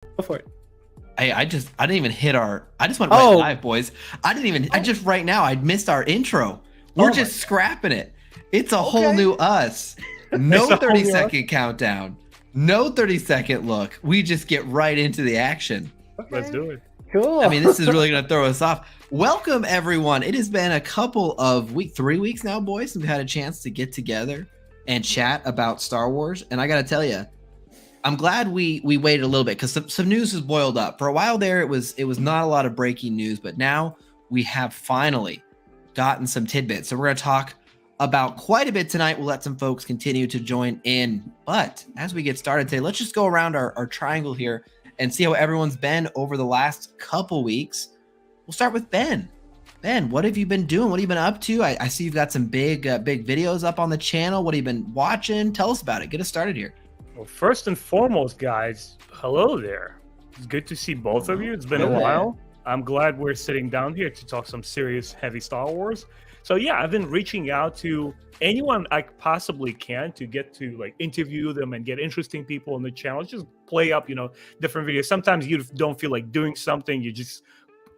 Go for it. Hey, I didn't even hit I just went right live, boys. Right now, I missed our intro. We're just scrapping it. It's a whole new us. No 30-second countdown. No 30-second look. We just get right into the action. Okay. Let's do it. Cool. I mean, this is really going to throw us off. Welcome, everyone. It has been a couple of 3 weeks now, boys, and we've had a chance to get together and chat about Star Wars. And I got to tell you, I'm glad we waited a little bit because some news has boiled up. For a while there, it was not a lot of breaking news, but now we have finally gotten some tidbits. So we're going to talk about quite a bit tonight. We'll let some folks continue to join in. But as we get started today, let's just go around our triangle here and see how everyone's been over the last couple weeks. We'll start with Ben. Ben, what have you been doing? What have you been up to? I see you've got some big videos up on the channel. What have you been watching? Tell us about it. Get us started here. Well, first and foremost, guys, hello there. It's good to see both of you. It's been a while. I'm glad we're sitting down here to talk some serious, heavy Star Wars. So yeah, I've been reaching out to anyone I possibly can to get to interview them and get interesting people on the channel. Just play up, different videos. Sometimes you don't feel like doing something. You just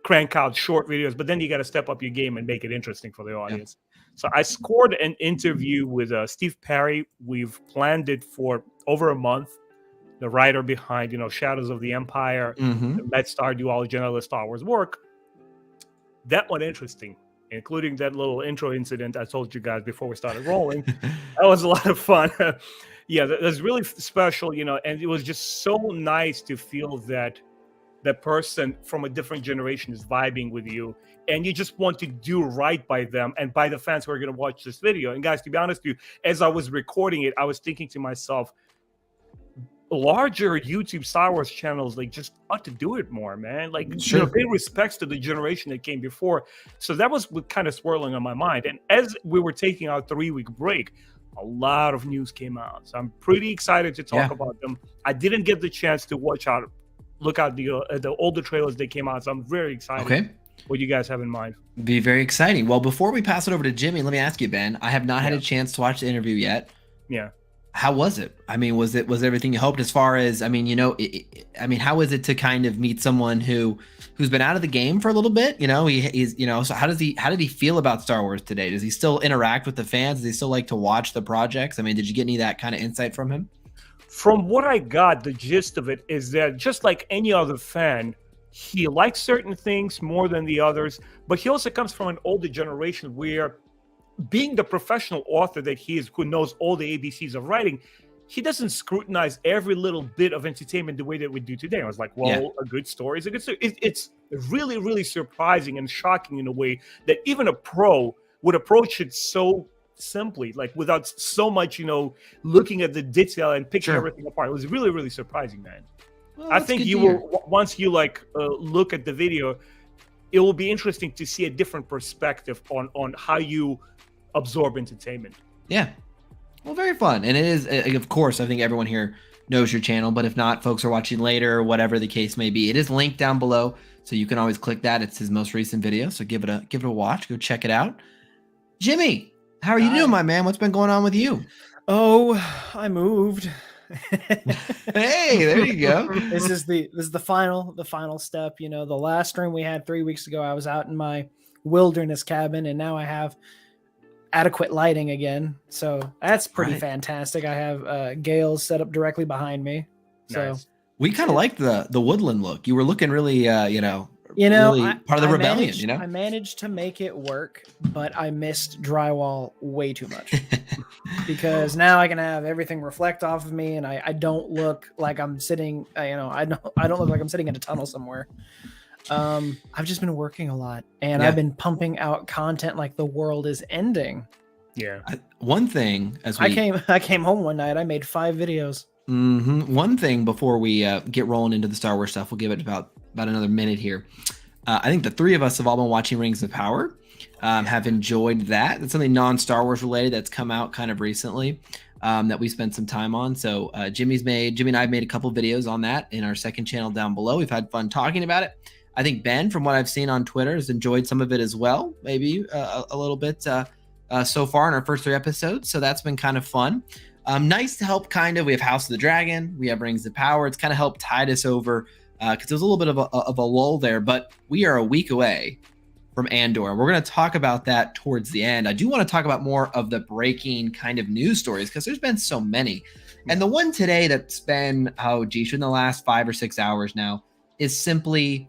crank out short videos, but then you got to step up your game and make it interesting for the audience. Yeah. So I scored an interview with Steve Perry. We've planned it for over a month. The writer behind, Shadows of the Empire, Let's Star Duology, and other Star Wars work. That one interesting, including that little intro incident I told you guys before we started rolling. That was a lot of fun. Yeah, that was really special, and it was just so nice to feel that that person from a different generation is vibing with you, and you just want to do right by them and by the fans who are going to watch this video. And guys, to be honest with you, as I was recording it, I was thinking to myself, larger YouTube Star Wars channels just ought to do it more, man. Pay respects to the generation that came before. So that was what kind of swirling on my mind. And as we were taking our 3-week break, a lot of news came out. So I'm pretty excited to talk about them. I didn't get the chance to look out the older trailers that came out. So I'm very excited. Okay. What you guys have in mind? Be very exciting. Well, before we pass it over to Jimmy, let me ask you, Ben. I have not had a chance to watch the interview yet. Yeah. How was it? I mean, was everything you hoped? As far as how is it to kind of meet someone who's been out of the game for a little bit? He's so how did he feel about Star Wars today? Does he still interact with the fans? Does he still like to watch the projects? I mean, did you get any of that kind of insight from him? From what I got, the gist of it is that just like any other fan, he likes certain things more than the others, but he also comes from an older generation where, being the professional author that he is, who knows all the ABCs of writing, he doesn't scrutinize every little bit of entertainment the way that we do today. I was like, a good story is a good story. It's really, really surprising and shocking in a way that even a pro would approach it so simply, without so much, looking at the detail and picking everything apart. It was really, really surprising, man. Well, I think you will, once you look at the video, it will be interesting to see a different perspective on how you absorb entertainment. Yeah. Well, very fun. And it is, of course, I think everyone here knows your channel, but if not, folks are watching later or whatever the case may be, it is linked down below, so you can always click that. It's his most recent video, so give it a watch. Go check it out. Jimmy, how are you doing, my man? What's been going on with you? Oh, I moved. Hey, there you go. This is the final step. The last stream we had 3 weeks ago, I was out in my wilderness cabin, and now I have adequate lighting again, so that's pretty fantastic. I have Gales set up directly behind me. So nice. We kind of liked the woodland look. You were looking really really part of the rebellion. I managed to make it work, but I missed drywall way too much because now I can have everything reflect off of me, and I don't look like I'm sitting. I don't look like I'm sitting in a tunnel somewhere. I've just been working a lot, and I've been pumping out content like the world is ending. Yeah. One thing, I came home one night, I made 5 videos. One thing before we get rolling into the Star Wars stuff, we'll give it about another minute here. I think the 3 of us have all been watching Rings of Power, have enjoyed that. That's something non-Star Wars related that's come out kind of recently, that we spent some time on. So Jimmy and I have made a couple videos on that in our second channel down below. We've had fun talking about it. I think Ben, from what I've seen on Twitter, has enjoyed some of it as well, maybe a little bit so far in our first 3 episodes. So that's been kind of fun. Nice to help we have House of the Dragon, we have Rings of Power. It's kind of helped tide us over because there was a little bit of a lull there, but we are a week away from Andor. And we're going to talk about that towards the end. I do want to talk about more of the breaking kind of news stories because there's been so many. And the one today that's been, in the last 5 or 6 hours now is simply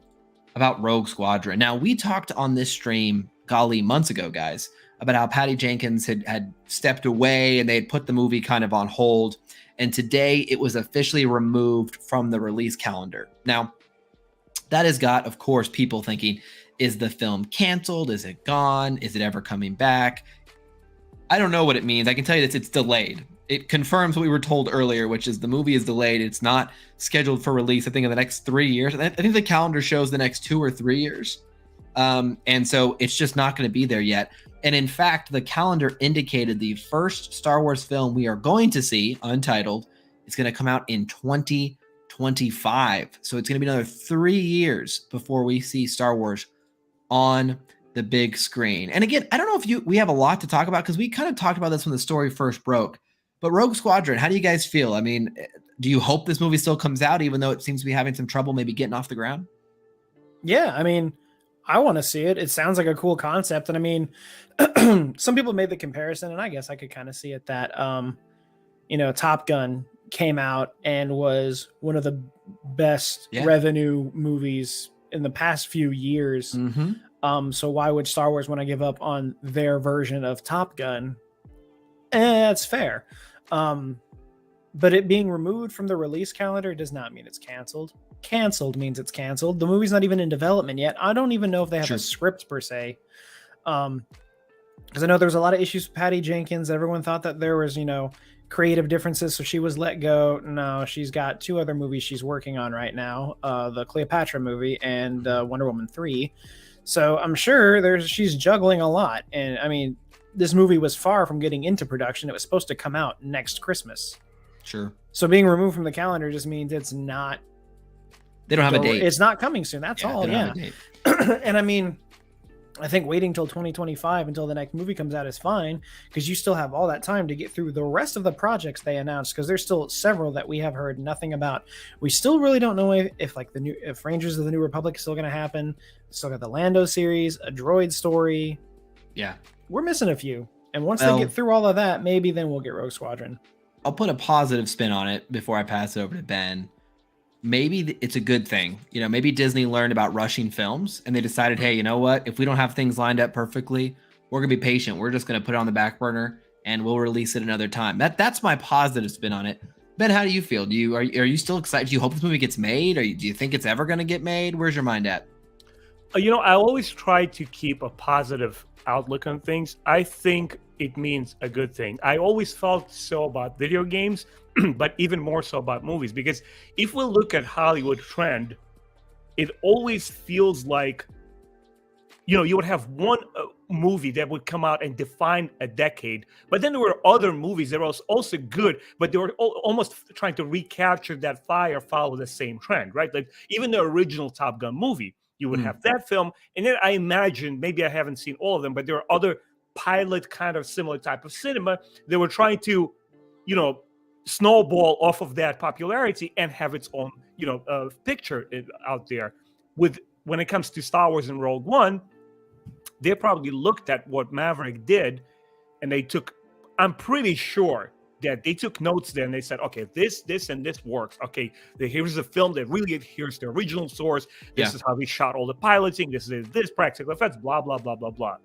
about Rogue Squadron. Now, we talked on this stream, months ago, guys, about how Patty Jenkins had stepped away and they had put the movie kind of on hold. And today it was officially removed from the release calendar. Now, that has got, of course, people thinking, is the film canceled? Is it gone? Is it ever coming back? I don't know what it means. I can tell you that it's delayed. It confirms what we were told earlier, which is the movie is delayed. It's not scheduled for release, I think, in the next 3 years. I think the calendar shows the next 2 or 3 years. And so it's just not going to be there yet. And in fact, the calendar indicated the first Star Wars film we are going to see, Untitled, is going to come out in 2025. So it's going to be another 3 years before we see Star Wars on the big screen. And again, I don't know if we have a lot to talk about because we kind of talked about this when the story first broke. But Rogue Squadron, how do you guys feel? I mean, do you hope this movie still comes out, even though it seems to be having some trouble maybe getting off the ground? Yeah, I mean, I want to see it. It sounds like a cool concept. And I mean, some people made the comparison, and I guess I could kind of see it that, Top Gun came out and was one of the best revenue movies in the past few years. Mm-hmm. So why would Star Wars want to give up on their version of Top Gun? That's fair. But it being removed from the release calendar does not mean it's canceled. Canceled means it's canceled. The movie's not even in development yet. I don't even know if they have a script per se. Because I know there was a lot of issues with Patty Jenkins. Everyone thought that there was, creative differences, so she was let go. No, she's got 2 other movies she's working on right now, the Cleopatra movie and Wonder Woman 3. So I'm sure she's juggling a lot. And I mean, this movie was far from getting into production. It was supposed to come out next Christmas. Sure. So being removed from the calendar just means it's not. They don't have a date. It's not coming soon. That's all. Yeah. And I mean, I think waiting till 2025 until the next movie comes out is fine because you still have all that time to get through the rest of the projects they announced, because there's still several that we have heard nothing about. We still really don't know if Rangers of the New Republic is still going to happen. Still got the Lando series, a droid story. Yeah. We're missing a few. And once they get through all of that, maybe then we'll get Rogue Squadron. I'll put a positive spin on it before I pass it over to Ben. Maybe it's a good thing. Maybe Disney learned about rushing films and they decided, hey, you know what? If we don't have things lined up perfectly, we're going to be patient. We're just going to put it on the back burner and we'll release it another time. That's my positive spin on it. Ben, how do you feel? Are you still excited? Do you hope this movie gets made? Do you think it's ever going to get made? Where's your mind at? I always try to keep a positive outlook on things. I think it means a good thing. I always felt so about video games, but even more so about movies, because if we look at Hollywood trend, it always feels like, you would have one movie that would come out and define a decade, but then there were other movies that were also good, but they were almost trying to recapture that fire, follow the same trend, right? Like even the original Top Gun movie, you would have that film, and then I imagine, maybe I haven't seen all of them, but there are other pilot kind of similar type of cinema that were trying to, snowball off of that popularity and have its own, picture out there. When it comes to Star Wars and Rogue One, they probably looked at what Maverick did, and I'm pretty sure that they took notes there and they said, okay, this, and this works. Okay, here's a film that really adheres to the original source. This is how we shot all the piloting. This is this practical effects, blah, blah, blah, blah, blah.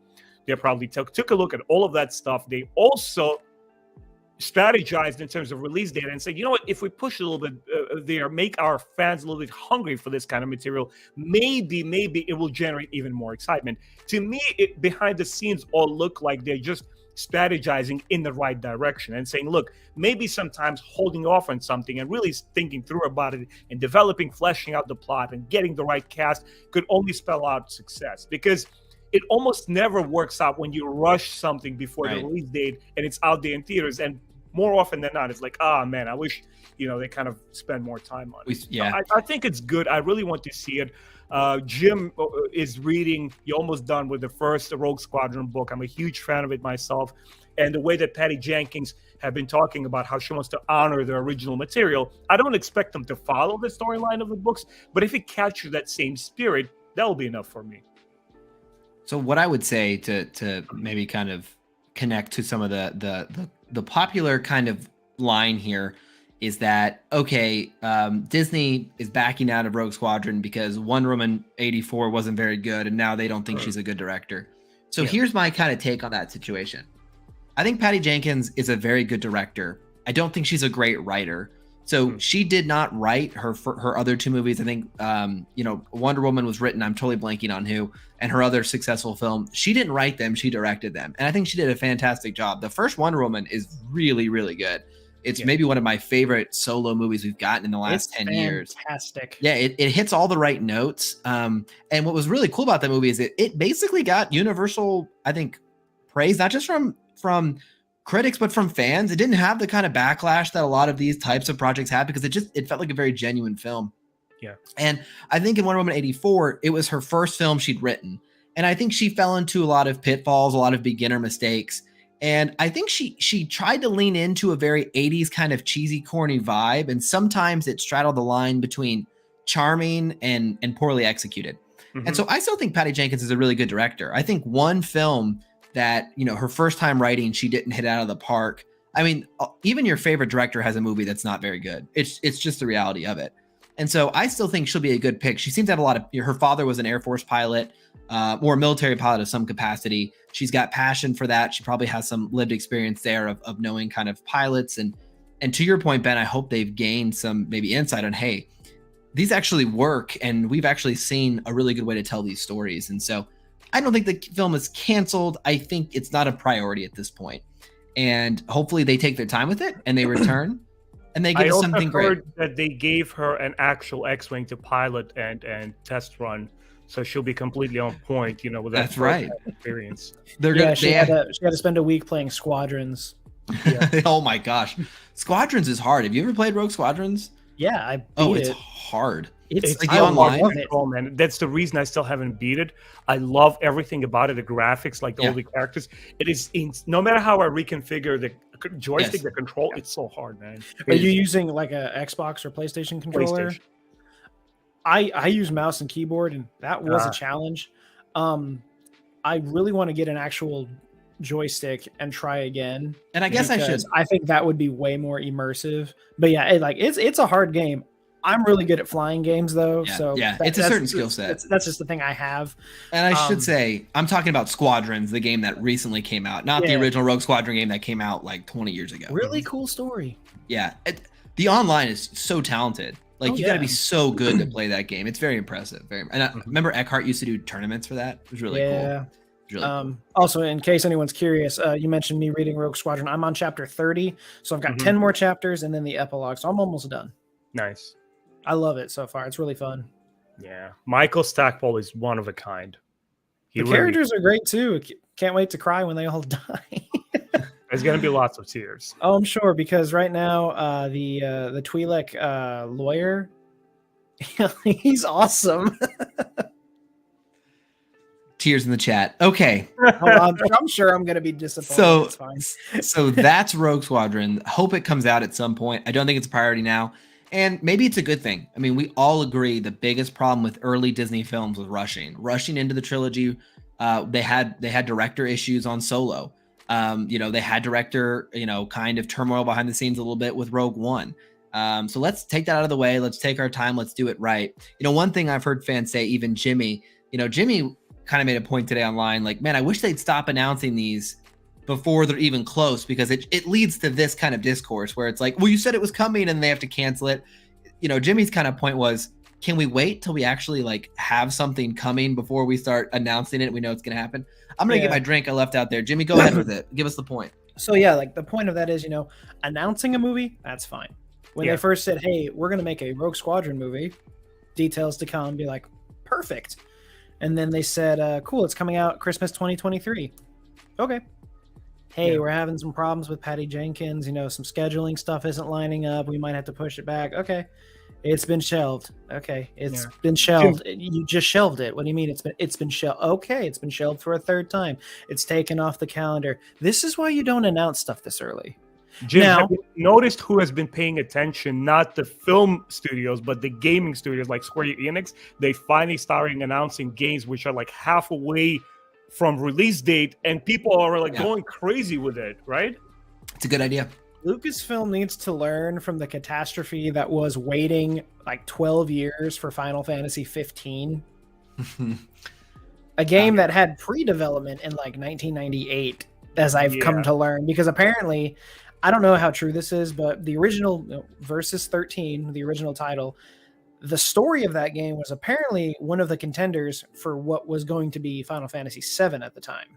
They probably took a look at all of that stuff. They also strategized in terms of release date and said, you know what, if we push a little bit there, make our fans a little bit hungry for this kind of material, maybe it will generate even more excitement. To me, behind the scenes all look like they're just strategizing in the right direction and saying, look, maybe sometimes holding off on something and really thinking through about it and developing, fleshing out the plot and getting the right cast could only spell out success, because it almost never works out when you rush something before the release date and it's out there in theaters. And more often than not, it's like, man, I wish, they kind of spend more time on it. Yeah. So I think it's good. I really want to see it. Jim is reading, you're almost done with the first Rogue Squadron book. I'm a huge fan of it myself. and the way that Patty Jenkins have been talking about how she wants to honor the original material, I don't expect them to follow the storyline of the books, but if it captures that same spirit, that will be enough for me. So what I would say to maybe kind of connect to some of the popular kind of line here is that, okay, Disney is backing out of Rogue Squadron because Wonder Woman 84 wasn't very good, and now they don't think she's a good director. So here's my kind of take on that situation. I think Patty Jenkins is a very good director. I don't think she's a great writer. So she did not write her other two movies. I think, Wonder Woman was written, I'm totally blanking on who, and her other successful film. She didn't write them, she directed them. And I think she did a fantastic job. The first Wonder Woman is really, really good. It's maybe one of my favorite solo movies we've gotten in the last 10 years. Fantastic. Yeah, it hits all the right notes. And what was really cool about that movie is it basically got universal, I think, praise, not just from critics, but from fans. It didn't have the kind of backlash that a lot of these types of projects have because it felt like a very genuine film. Yeah. And I think in Wonder Woman 84, it was her first film she'd written. And I think she fell into a lot of pitfalls, a lot of beginner mistakes. And I think she tried to lean into a very 80s kind of cheesy, corny vibe. And sometimes it straddled the line between charming and poorly executed. And so I still think Patty Jenkins is a really good director. I think one film that, her first time writing, she didn't hit out of the park. I mean, even your favorite director has a movie that's not very good. It's just the reality of it. And so I still think she'll be a good pick. She seems to have a lot of, her father was an Air Force pilot, or a military pilot of some capacity. She's got passion for that. She probably has some lived experience there of knowing kind of pilots. And to your point, Ben, I hope they've gained some maybe insight on, hey, these actually work. And we've actually seen a really good way to tell these stories. And so I don't think the film is canceled. I think it's not a priority at this point. And hopefully they take their time with it and they return and they get something great. I heard that they gave her an actual X-Wing to pilot and test run. So she'll be completely on point, with that right experience. She had to spend a week playing Squadrons. Yeah. Oh my gosh. Squadrons is hard. Have you ever played Rogue Squadrons? Yeah, I beat it's hard. It's like online. Man. That's the reason I still haven't beat it. I love everything about it, the graphics, like all the characters. It is no matter how I reconfigure the joystick, the control, it's so hard, man. Are you using like a Xbox or PlayStation controller? PlayStation. I use mouse and keyboard, and that was a challenge. I really want to get an actual joystick and try again. And I guess I should. I think that would be way more immersive. But yeah, it's a hard game. I'm really good at flying games though. It's a certain skill set. That's just the thing I have. And I should say, I'm talking about Squadrons, the game that recently came out, not the original Rogue Squadron game that came out like 20 years ago. Really cool story. Yeah. The online is so talented. Like you got to be so good to play that game. It's very impressive. And I remember Eckhart used to do tournaments for that. It was really cool. It was really cool. Also, in case anyone's curious, you mentioned me reading Rogue Squadron. I'm on chapter 30, so I've got 10 more chapters and then the epilogue. So I'm almost done. Nice. I love it so far. It's really fun. Yeah, Michael Stackpole is one of a kind. The characters are great too. Can't wait to cry when they all die. There's gonna be lots of tears. Oh, I'm sure, because right now the Twi'lek lawyer, he's awesome. Tears in the chat. Okay. I'm sure I'm gonna be disappointed. It's fine. So that's Rogue Squadron. Hope it comes out at some point. I don't think it's a priority now. And maybe it's a good thing. I mean, we all agree the biggest problem with early Disney films was rushing into the trilogy. They had director issues on Solo. They had director, kind of turmoil behind the scenes a little bit with Rogue One. So let's take that out of the way. Let's take our time. Let's do it right. One thing I've heard fans say, even Jimmy kind of made a point today online, like, man, I wish they'd stop announcing these before they're even close, because it leads to this kind of discourse where it's like, well, you said it was coming and they have to cancel it. Jimmy's kind of point was, can we wait till we actually like have something coming before we start announcing it? We know it's going to happen. I'm going to get my drink I left out there. Jimmy, go ahead with it. Give us the point. So yeah, like the point of that is, announcing a movie, that's fine. When they first said, hey, we're going to make a Rogue Squadron movie, details to come, be like, perfect. And then they said, cool, it's coming out Christmas 2023. Okay. Hey, we're having some problems with Patty Jenkins. Some scheduling stuff isn't lining up. We might have to push it back. Okay. It's been shelved. Okay, it's Yeah. been shelved. You just shelved it. What do you mean it's been shelved? Okay, it's been shelved for a third time. It's taken off the calendar. This is why you don't announce stuff this early. Jim, Now- have you noticed who has been paying attention? Not the film studios, but the gaming studios like Square Enix. They finally started announcing games which are like half away from release date, and people are like going crazy with it, right? It's a good idea. Lucasfilm needs to learn from the catastrophe that was waiting like 12 years for Final Fantasy 15. A game that had pre-development in like 1998, as I've come to learn, because apparently, I don't know how true this is, but the original Versus 13, the original title, the story of that game was apparently one of the contenders for what was going to be Final Fantasy 7 at the time.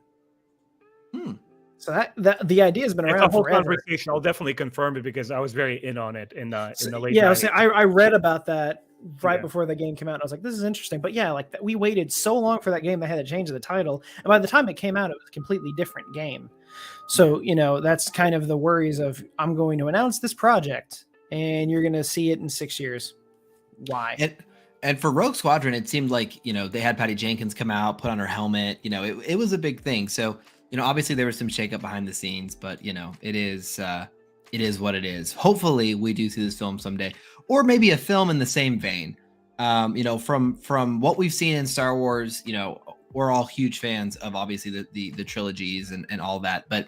So that the idea has been around it's a whole forever. conversation. I'll definitely confirm it because I was very in on it in the late. Yeah, 90s. I read about that right before the game came out, and I was like, "This is interesting." But yeah, like we waited so long for that game, they had to change the title, and by the time it came out, it was a completely different game. So that's kind of the worries of I'm going to announce this project, and you're going to see it in 6 years. Why? And for Rogue Squadron, it seemed like they had Patty Jenkins come out, put on her helmet. It was a big thing. So obviously there was some shakeup behind the scenes, but it is what it is. Hopefully we do see this film someday, or maybe a film in the same vein. From what we've seen in Star Wars, we're all huge fans of obviously the trilogies and all that, but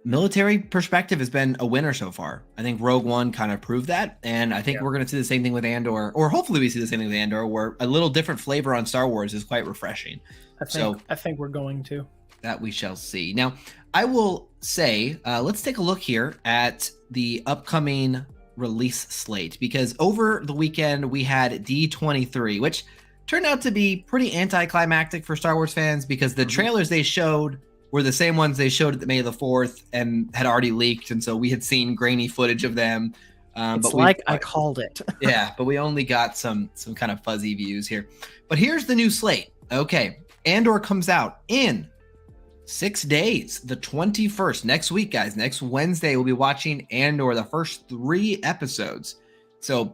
military perspective has been a winner so far. I think Rogue One kind of proved that, and I think we're going to see the same thing with Andor, or hopefully we see the same thing with Andor, where a little different flavor on Star Wars is quite refreshing. I think we're going to. That we shall see. Now, I will say, let's take a look here at the upcoming release slate, because over the weekend we had D23, which turned out to be pretty anticlimactic for Star Wars fans because the trailers they showed were the same ones they showed at the May the 4th and had already leaked, and so we had seen grainy footage of them. It's like I called it. Yeah, but we only got some kind of fuzzy views here. But here's the new slate. Okay, Andor comes out in 6 days, the 21st. Next week, guys. Next Wednesday, we'll be watching Andor, the first 3 episodes. So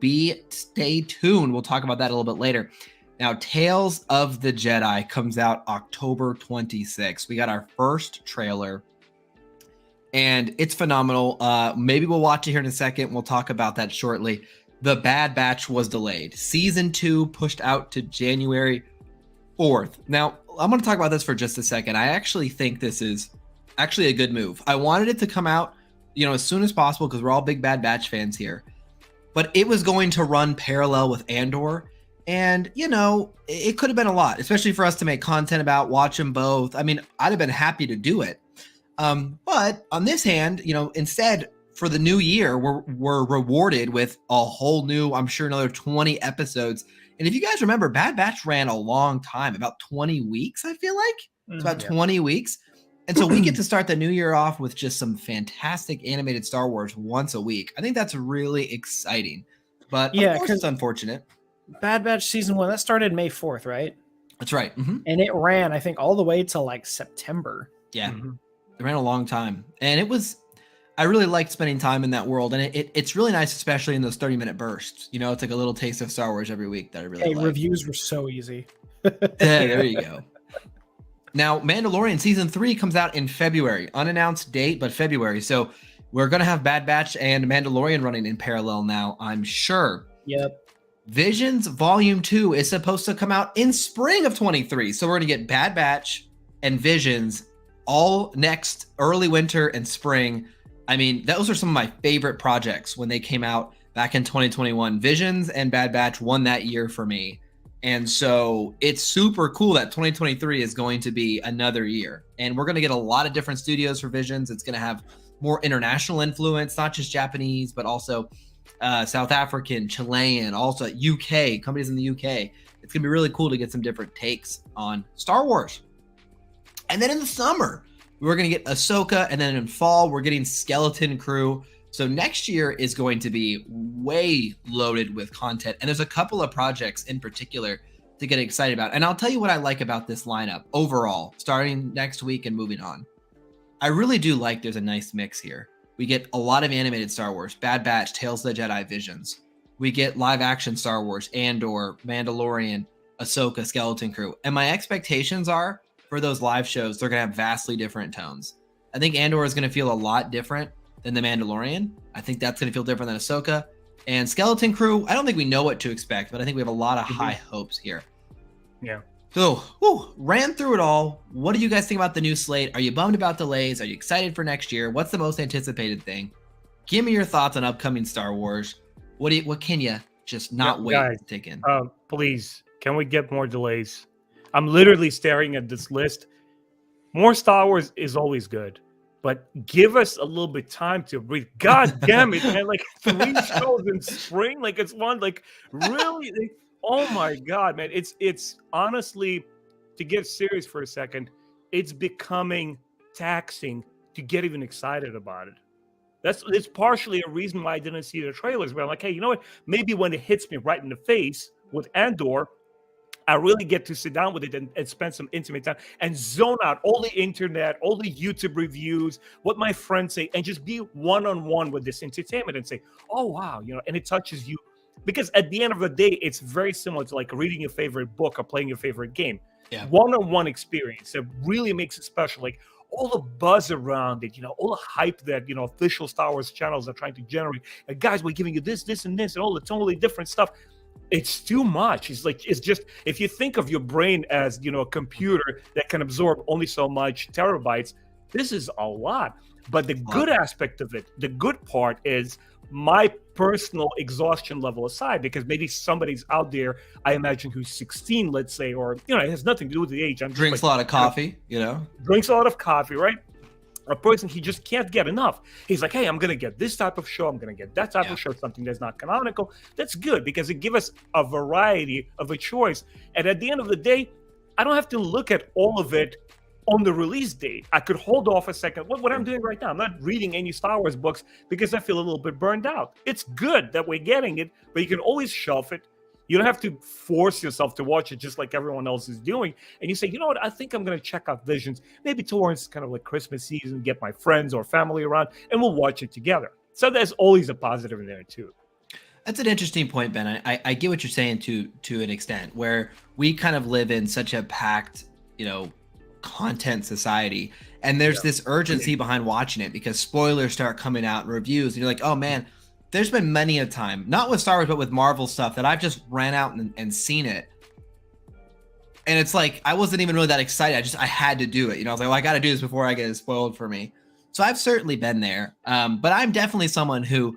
stay tuned. We'll talk about that a little bit later. Now, Tales of the Jedi comes out October 26th. We got our first trailer, and it's phenomenal. Maybe we'll watch it here in a second. We'll talk about that shortly. The Bad Batch was delayed. Season 2 pushed out to January 4th. Now, I'm going to talk about this for just a second. I actually think this is actually a good move. I wanted it to come out, as soon as possible because we're all big Bad Batch fans here. But it was going to run parallel with Andor. And, it could have been a lot, especially for us to make content about, watch them both. I mean, I'd have been happy to do it. But on this hand, instead, for the new year, we're rewarded with a whole new, I'm sure, another 20 episodes. And if you guys remember, Bad Batch ran a long time, about 20 weeks, I feel like. It's about 20 weeks. And so we get to start the new year off with just some fantastic animated Star Wars once a week. I think that's really exciting. But of course, it's unfortunate. Bad Batch Season 1, that started May 4th, right? That's right. Mm-hmm. And it ran, I think, all the way till like September. Yeah. Mm-hmm. It ran a long time. And I really liked spending time in that world. And it's really nice, especially in those 30-minute bursts. It's like a little taste of Star Wars every week that I really like. Reviews were so easy. There you go. Now, Mandalorian Season 3 comes out in February. Unannounced date, but February. So we're going to have Bad Batch and Mandalorian running in parallel now, I'm sure. Yep. Visions Volume 2 is supposed to come out in spring of 23. So we're going to get Bad Batch and Visions all next early winter and spring. I mean, those are some of my favorite projects when they came out back in 2021. Visions and Bad Batch won that year for me. And so it's super cool that 2023 is going to be another year. And we're going to get a lot of different studios for Visions. It's going to have more international influence, not just Japanese, but also South African, Chilean, also UK, companies in the UK. It's going to be really cool to get some different takes on Star Wars. And then in the summer, we're going to get Ahsoka, and then in fall, we're getting Skeleton Crew. So next year is going to be way loaded with content. And there's a couple of projects in particular to get excited about. And I'll tell you what I like about this lineup overall, starting next week and moving on. I really do like there's a nice mix here. We get a lot of animated Star Wars, Bad Batch, Tales of the Jedi, Visions. We get live action Star Wars, Andor, Mandalorian, Ahsoka, Skeleton Crew. And my expectations are for those live shows, they're going to have vastly different tones. I think Andor is going to feel a lot different than The Mandalorian. I think that's going to feel different than Ahsoka. And Skeleton Crew, I don't think we know what to expect, but I think we have a lot of high hopes here. Yeah. So, ran through it all. What do you guys think about the new slate? Are you bummed about delays? Are you excited for next year? What's the most anticipated thing? Give me your thoughts on upcoming Star Wars. What can you just not wait guys, to take in? Please, can we get more delays? I'm literally staring at this list. More Star Wars is always good, but give us a little bit time to breathe. God damn it, man! Like 3 shows in spring, like it's one, like really. Oh my God, man! It's honestly, to get serious for a second, it's becoming taxing to get even excited about it. It's partially a reason why I didn't see the trailers. But I'm like, hey, you know what? Maybe when it hits me right in the face with Andor, I really get to sit down with it and spend some intimate time and zone out all the internet, all the YouTube reviews, what my friends say, and just be one-on-one with this entertainment and say, oh, wow, and it touches you. Because at the end of the day, it's very similar to like reading your favorite book or playing your favorite game. Yeah. One-on-one experience that really makes it special. Like all the buzz around it, all the hype that, official Star Wars channels are trying to generate. And guys, we're giving you this, and this, and all the totally different stuff. It's too much. It's just, if you think of your brain as, a computer that can absorb only so much terabytes, this is a lot. But the good aspect of it, the good part is my personal exhaustion level aside, because maybe somebody's out there, I imagine, who's 16, let's say, or, it has nothing to do with the age. Drinks a lot of coffee, Drinks a lot of coffee, right? A person, he just can't get enough. He's like, hey, I'm going to get this type of show. I'm going to get that type of show, something that's not canonical. That's good because it gives us a variety of a choice. And at the end of the day, I don't have to look at all of it on the release date. I could hold off a second. What I'm doing right now, I'm not reading any Star Wars books because I feel a little bit burned out. It's good that we're getting it, but you can always shelf it. You don't have to force yourself to watch it just like everyone else is doing. And you say, you know what, I think I'm going to check out Visions, maybe towards kind of like Christmas season, get my friends or family around, and we'll watch it together. So there's always a positive in there too. That's an interesting point, Ben. I get what you're saying to an extent, where we kind of live in such a packed, content society. And there's this urgency behind watching it because spoilers start coming out in reviews. And you're like, oh man, there's been many a time, not with Star Wars, but with Marvel stuff that I've just ran out and seen it. And it's like, I wasn't even really that excited. I had to do it. I was like, well, I got to do this before I get it spoiled for me. So I've certainly been there. But I'm definitely someone who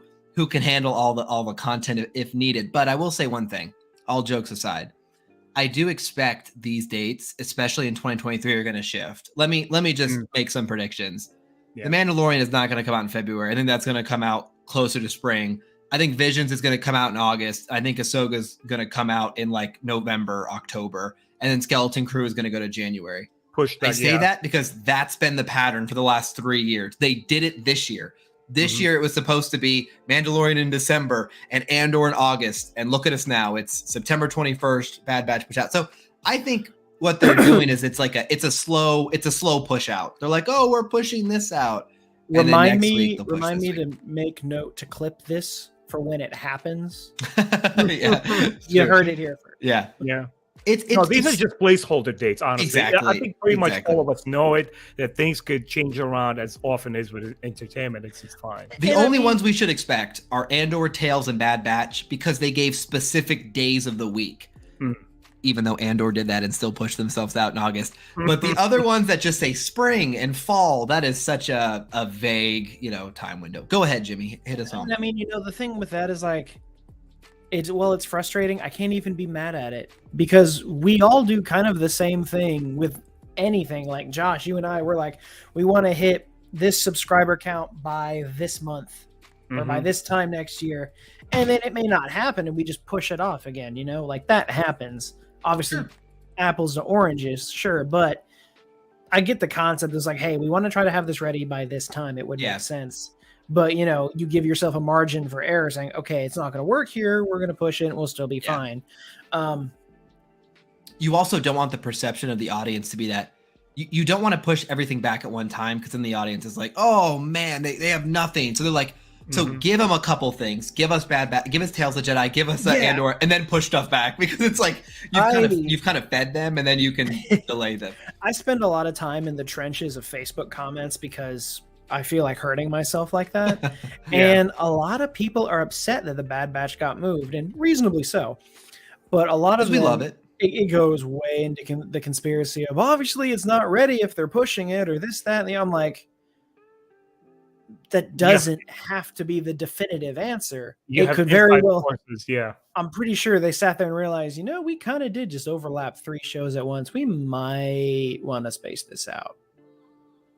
can handle all the content if needed. But I will say one thing, all jokes aside, I do expect these dates, especially in 2023, are going to shift. Let me just make some predictions. Yeah. The Mandalorian is not going to come out in February. I think that's going to come out closer to spring. I think Visions is going to come out in August. I think Ahsoka is going to come out in like November, October, and then Skeleton Crew is going to go to January. I say that because that's been the pattern for the last 3 years. They did it this year. This year it was supposed to be Mandalorian in December and Andor in August. And look at us now. It's September 21st, Bad Batch push out. So I think what they're doing is it's a slow push out. They're like, oh, we're pushing this out. Remind me to make note to clip this for when it happens. You heard it here first. Yeah. These are just placeholder dates, honestly. Exactly. I think pretty much all of us know it, that things could change around as often as with entertainment. It's just fine. The only ones we should expect are Andor, Tales, and Bad Batch because they gave specific days of the week. Even though Andor did that and still pushed themselves out in August. But the other ones that just say spring and fall, that is such a vague, time window. Go ahead, Jimmy. Hit us home. I mean, the thing with that is like, it's frustrating. I can't even be mad at it because we all do kind of the same thing with anything. Like Josh, you and I, we're like, we want to hit this subscriber count by this month or by this time next year. And then it may not happen and we just push it off again, like that happens. Obviously, apples to oranges, sure. But I get the concept. It's like, hey, we want to try to have this ready by this time. It would make sense. But, you give yourself a margin for error saying, okay, it's not going to work here. We're going to push it and we'll still be fine. You also don't want the perception of the audience to be that you don't want to push everything back at one time, because then the audience is like, oh man, they have nothing. So they're like, so give them a couple things. Give us give us Tales of the Jedi, give us Andor, and then push stuff back, because it's like you've kind of fed them, and then you can delay them. I spend a lot of time in the trenches of Facebook comments because I feel like hurting myself like that. And a lot of people are upset that the Bad Batch got moved, and reasonably so. But a lot of them, we love it. It goes way into the conspiracy of obviously it's not ready if they're pushing it or this, that, and I'm like, that doesn't have to be the definitive answer. It could very well. I'm pretty sure they sat there and realized, we kind of did just overlap 3 shows at once. We might want to space this out.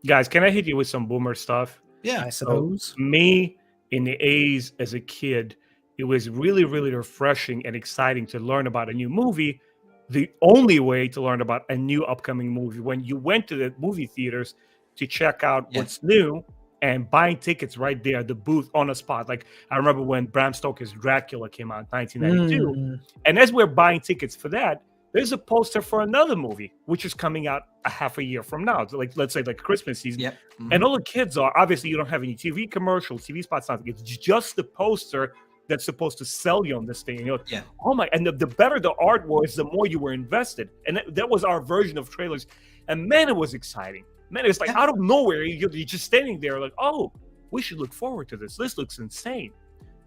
Guys, can I hit you with some boomer stuff? Yeah, I suppose. Me in the A's as a kid, it was really, really refreshing and exciting to learn about a new movie. The only way to learn about a new upcoming movie, when you went to the movie theaters to check out what's new, and buying tickets right there, the booth on the spot. Like, I remember when Bram Stoker's Dracula came out in 1992. And as we're buying tickets for that, there's a poster for another movie, which is coming out a half a year from now. So like, let's say like Christmas season. And all the kids are, obviously you don't have any TV commercials, TV spots, nothing. It's just the poster that's supposed to sell you on this thing. And you're like, oh my, and the better the art was, the more you were invested. And that was our version of trailers. And man, it was exciting. Man, it's like out of nowhere, you're just standing there like, oh, we should look forward to this. This looks insane.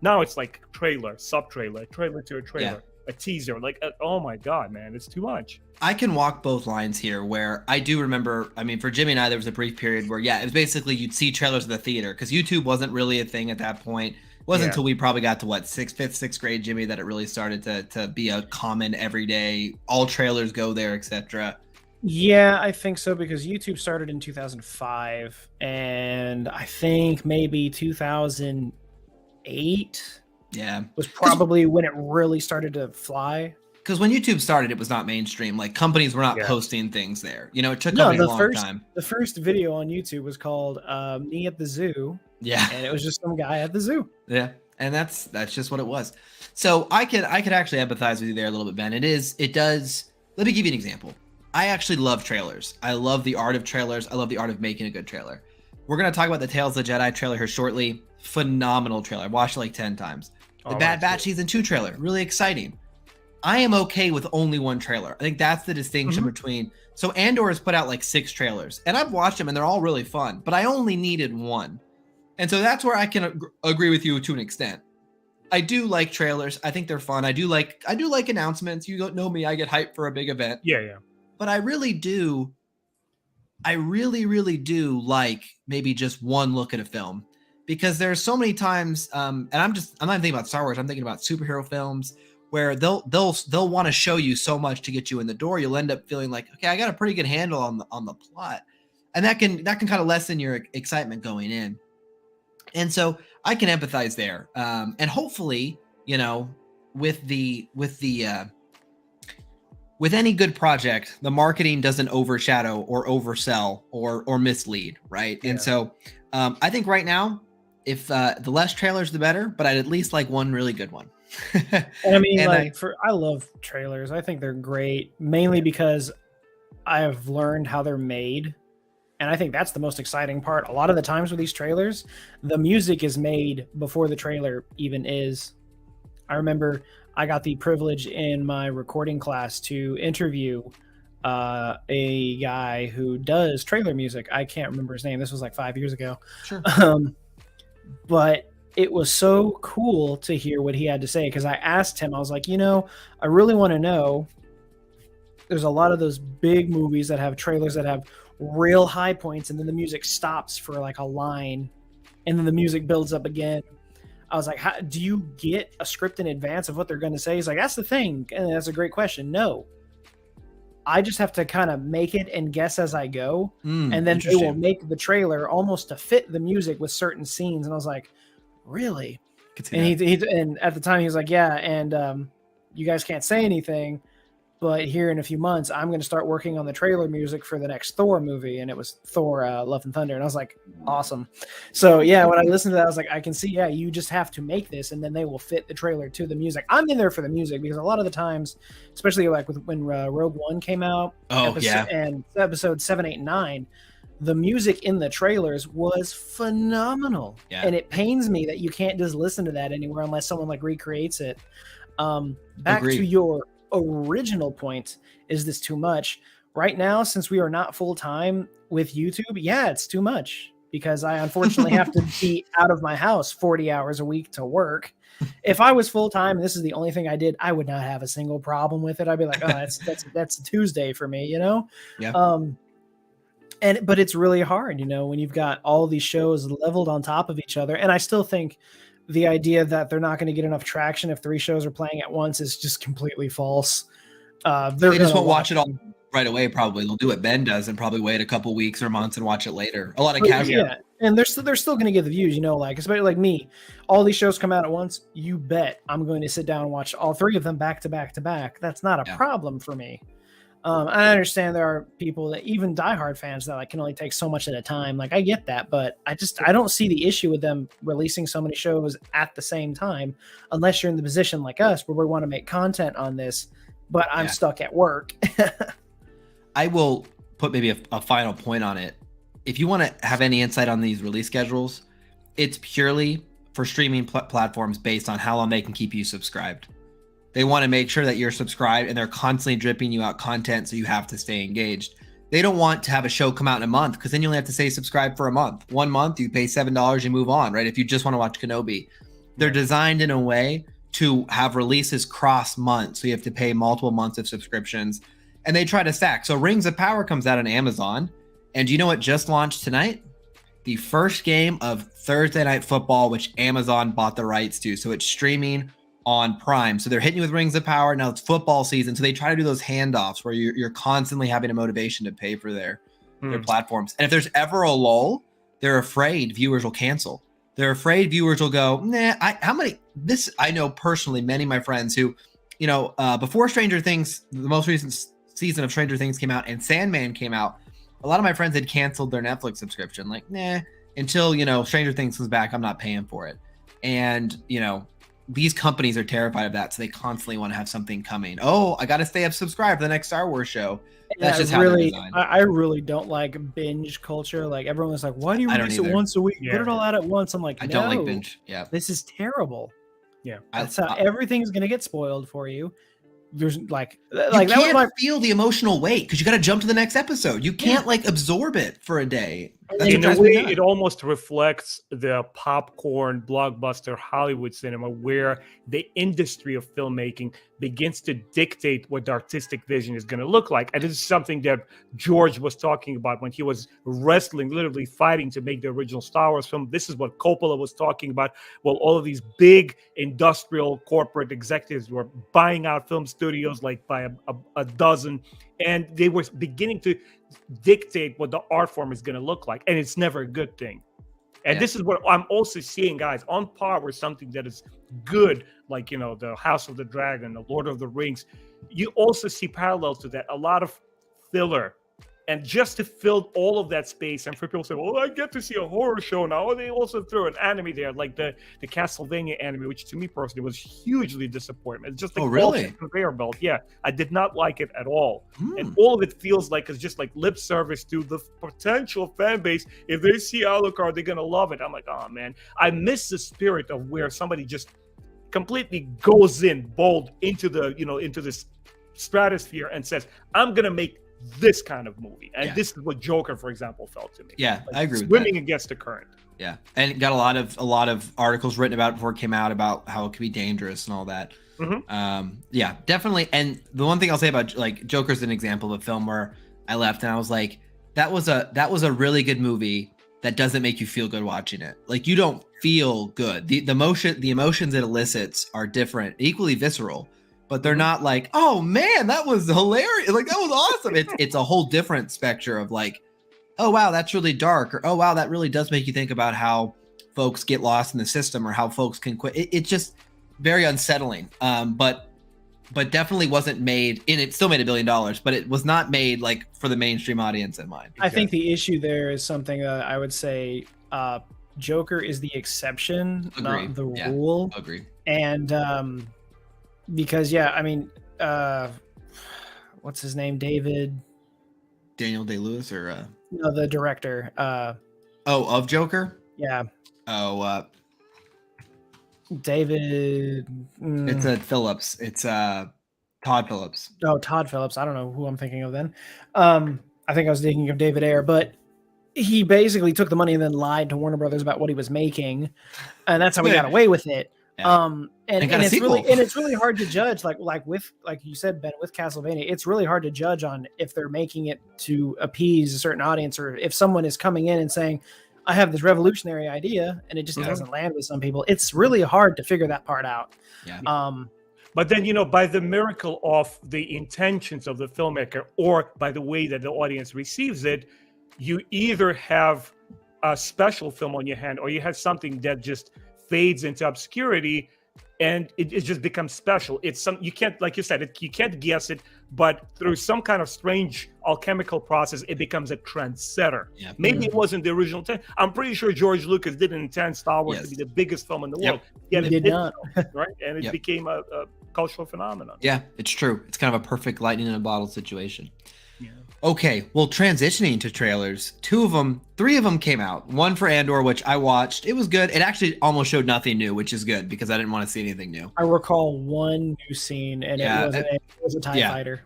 Now it's like trailer, sub-trailer, trailer to a trailer, a teaser. Like, oh my God, man, it's too much. I can walk both lines here, where I do remember, I mean, for Jimmy and I, there was a brief period where, it was basically you'd see trailers at the theater, because YouTube wasn't really a thing at that point. It wasn't until we probably got to, fifth, sixth grade, Jimmy, that it really started to be a common everyday, all trailers go there, etc. Yeah, I think so, because YouTube started in 2005, and I think maybe 2008 was probably when it really started to fly. Because when YouTube started, it was not mainstream. Like, companies were not posting things there. It took companies a long time. The first video on YouTube was called Me at the Zoo. Yeah. And it was just some guy at the zoo. Yeah. And that's just what it was. So I could actually empathize with you there a little bit, Ben. It does. Let me give you an example. I actually love trailers. I love the art of trailers. I love the art of making a good trailer. We're going to talk about the Tales of the Jedi trailer here shortly. Phenomenal trailer. I watched it like 10 times. The Bad Batch Season 2 trailer. Really exciting. I am okay with only one trailer. I think that's the distinction between... So Andor has put out like 6 trailers. And I've watched them and they're all really fun. But I only needed one. And so that's where I can agree with you to an extent. I do like trailers. I think they're fun. I do like announcements. You don't know me. I get hyped for a big event. Yeah. But I really do like maybe just one look at a film, because there's so many times, and I'm not thinking about Star Wars. I'm thinking about superhero films where they'll want to show you so much to get you in the door. You'll end up feeling like, okay, I got a pretty good handle on the plot, and that can kind of lessen your excitement going in. And so I can empathize there, and hopefully, with any good project, the marketing doesn't overshadow or oversell or mislead, right? Yeah. And so I think right now, if the less trailers, the better, but I'd at least like one really good one. And I mean, I love trailers. I think they're great, mainly because I have learned how they're made. And I think that's the most exciting part. A lot of the times with these trailers, the music is made before the trailer even is. I remember I got the privilege in my recording class to interview a guy who does trailer music. I can't remember his name. This was like 5 years ago. Sure. But it was so cool to hear what he had to say, because I asked him, I was like, I really want to know. There's a lot of those big movies that have trailers that have real high points, and then the music stops for like a line, and then the music builds up again. I was like, do you get a script in advance of what they're going to say? He's like, that's the thing. And that's a great question. No, I just have to kind of make it and guess as I go. And then they will make the trailer almost to fit the music with certain scenes. And I was like, really? And he and at the time he was like, yeah. And you guys can't say anything. but here in a few months, I'm going to start working on the trailer music for the next Thor movie. And it was Thor, Love and Thunder. And I was like, awesome. So yeah, when I listened to that, I was like, I can see, yeah, you just have to make this and then they will fit the trailer to the music. I'm in there for the music because a lot of the times, especially like when Rogue One came out, and episode 7, 8, and 9, the music in the trailers was phenomenal. Yeah. And it pains me that you can't just listen to that anywhere unless someone like recreates it. Back to your original point, is this too much? Right now, since we are not full-time with YouTube, yeah, it's too much because I unfortunately have to be out of my house 40 hours a week to work. If I was full-time and this is the only thing I did, I would not have a single problem with it. I'd be like, oh, that's Tuesday for me, you know? Yeah. But it's really hard, you know, when you've got all these shows leveled on top of each other. And I still think the idea that they're not going to get enough traction if 3 shows are playing at once is just completely false. They just won't watch it all right away. Probably they'll do what Ben does and probably wait a couple weeks or months and watch it later. A lot of casual. Yeah, and they're still going to get the views, you know, like especially like me. All these shows come out at once. You bet I'm going to sit down and watch all 3 of them back to back to back. That's not a problem for me. I understand there are people that even diehard fans that like can only take so much at a time. Like I get that, but I don't see the issue with them releasing so many shows at the same time, unless you're in the position like us where we want to make content on this, but I'm stuck at work. I will put maybe a final point on it. If you want to have any insight on these release schedules, it's purely for streaming platforms based on how long they can keep you subscribed. They want to make sure that you're subscribed and they're constantly dripping you out content, so you have to stay engaged. They don't want to have a show come out in a month because then you only have to stay subscribed for a month. 1 month, you pay $7, you move on, right? If you just want to watch Kenobi. They're designed in a way to have releases cross months, so you have to pay multiple months of subscriptions, and they try to stack. So Rings of Power comes out on Amazon, and do you know what just launched tonight? The first game of Thursday Night Football, which Amazon bought the rights to. So it's streaming on Prime. So they're hitting you with Rings of Power. Now it's football season. So they try to do those handoffs where you're constantly having a motivation to pay for their platforms. And if there's ever a lull, they're afraid viewers will cancel. They're afraid viewers will go, nah, I know personally, many of my friends who, you know, before Stranger Things, the most recent season of Stranger Things came out and Sandman came out, a lot of my friends had canceled their Netflix subscription. Like, nah, until, you know, Stranger Things comes back, I'm not paying for it. And, you know, these companies are terrified of that, so they constantly want to have something coming. Oh, I got to stay up subscribed for the next Star Wars show. That's just how they're designed. I really don't like binge culture. Like everyone's like, why do you release it once a week? Yeah. Put it all out at once. I'm like, I don't like binge. Yeah, this is terrible. Yeah, that's how everything's gonna get spoiled for you. There's like you can't feel the emotional weight because you got to jump to the next episode. You can't like absorb it for a day. In a way, it almost reflects the popcorn blockbuster Hollywood cinema, where the industry of filmmaking begins to dictate what the artistic vision is going to look like. And this is something that George was talking about when he was wrestling, literally fighting to make the original Star Wars film. This is what Coppola was talking about. Well, all of these big industrial corporate executives were buying out film studios like by a dozen, and they were beginning to dictate what the art form is going to look like, and it's never a good thing. And this is what I'm also seeing, guys, on par with something that is good, like, you know, the House of the Dragon, the Lord of the Rings. You also see parallels to that, a lot of filler. And just to fill all of that space, and for people to say, well, I get to see a horror show now. They also threw an anime there, like the Castlevania anime, which to me personally was hugely disappointing. It's just a conveyor belt. Yeah, I did not like it at all. And all of it feels like it's just like lip service to the potential fan base. If they see Alucard, they're going to love it. I'm like, oh, man. I miss the spirit of where somebody just completely goes in bold into the, you know, into this stratosphere and says, I'm going to make this kind of movie. And this is what Joker, for example, felt to me. Yeah, like, I agree with swimming against the current. Yeah, and it got a lot of articles written about it before it came out about how it could be dangerous and all that. Yeah, definitely. And the one thing I'll say about like Joker's an example of a film where I left and I was like, that was a really good movie that doesn't make you feel good watching it. Like you don't feel good. The emotions it elicits are different, equally visceral. But they're not like, oh man, that was hilarious. Like that was awesome. It's a whole different spectrum of like, oh wow, that's really dark, or oh wow, that really does make you think about how folks get lost in the system or how folks can quit. It's just very unsettling. But but definitely wasn't made, and it still made $1 billion, but it was not made like for the mainstream audience in mind. I think the issue there is something I would say Joker is the exception, not the rule. Agree. And because I mean, what's his name? Daniel Day-Lewis or no, the director. Of Joker? Yeah. David. It's Phillips. It's Todd Phillips. Oh, Todd Phillips. I don't know who I'm thinking of then. I think I was thinking of David Ayer, but he basically took the money and then lied to Warner Brothers about what he was making, and that's how he got away with it. Yeah. And it's really hard to judge, like you said, Ben, with Castlevania, it's really hard to judge on if they're making it to appease a certain audience, or if someone is coming in and saying, I have this revolutionary idea, and it just doesn't land with some people. It's really hard to figure that part out. Yeah. But then, by the miracle of the intentions of the filmmaker, or by the way that the audience receives it, you either have a special film on your hand, or you have something that just fades into obscurity, and it just becomes special. It's you can't, like you said, you can't guess it, but through some kind of strange alchemical process, it becomes a trendsetter. Yeah. Maybe it wasn't the original intent. I'm pretty sure George Lucas didn't intend Star Wars to be the biggest film in the world. Yet he did not. Right? And it became a cultural phenomenon. Yeah, it's true. It's kind of a perfect lightning in a bottle situation. Yeah. Okay, well, transitioning to trailers, 3 of them came out. One for Andor, which I watched. It was good. It actually almost showed nothing new, which is good because I didn't want to see anything new. I recall one new scene, and it was a TIE fighter.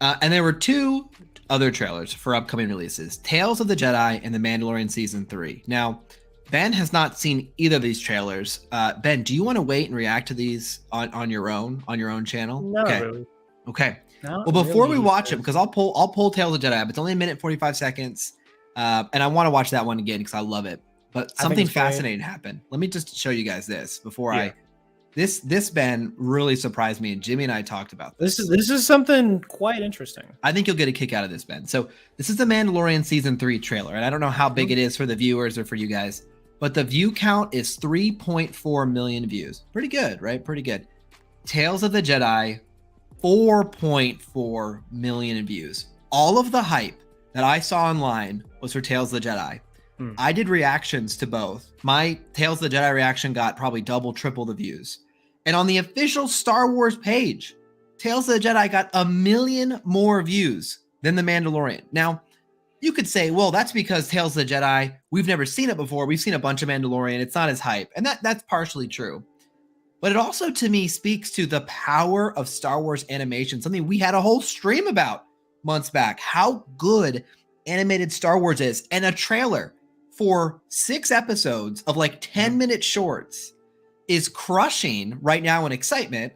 And there were 2 other trailers for upcoming releases, Tales of the Jedi and The Mandalorian Season 3. Now, Ben has not seen either of these trailers. Ben, do you want to wait and react to these on your own channel? No, okay. Really. Okay. Not Well, before really. we watch it, because I'll pull Tales of the Jedi up. It's only 1 minute 45 seconds, and I want to watch that one again because I love it. But something fascinating happened. Let me just show you guys this before this Ben really surprised me, and Jimmy and I talked about this. This is something quite interesting. I think you'll get a kick out of this, Ben. So this is the Mandalorian Season 3 trailer, and I don't know how big it is for the viewers or for you guys, but the view count is 3.4 million views. Pretty good, right? Pretty good. Tales of the Jedi, 4.4 million views. All of the hype that I saw online was for Tales of the Jedi. I did reactions to both. My Tales of the Jedi reaction got probably double, triple the views. And on the official Star Wars page, Tales of the Jedi got 1 million more views than The Mandalorian. Now, you could say, well, that's because Tales of the Jedi, we've never seen it before. We've seen a bunch of Mandalorian. It's not as hype. And that's partially true. But it also, to me, speaks to the power of Star Wars animation, something we had a whole stream about months back, how good animated Star Wars is. And a trailer for 6 episodes of like 10-minute shorts is crushing right now in excitement.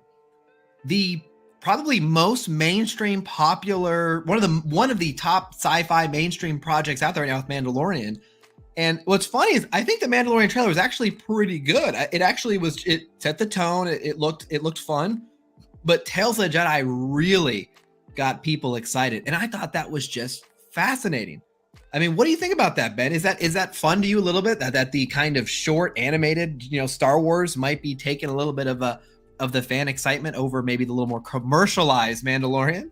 The probably most mainstream popular, one of the top sci-fi mainstream projects out there right now with Mandalorian. And what's funny is I think the Mandalorian trailer was actually pretty good. It set the tone. It looked fun, but Tales of the Jedi really got people excited. And I thought that was just fascinating. I mean, what do you think about that, Ben? Is that fun to you a little bit that the kind of short animated, Star Wars might be taking a little bit of the fan excitement over maybe the little more commercialized Mandalorian?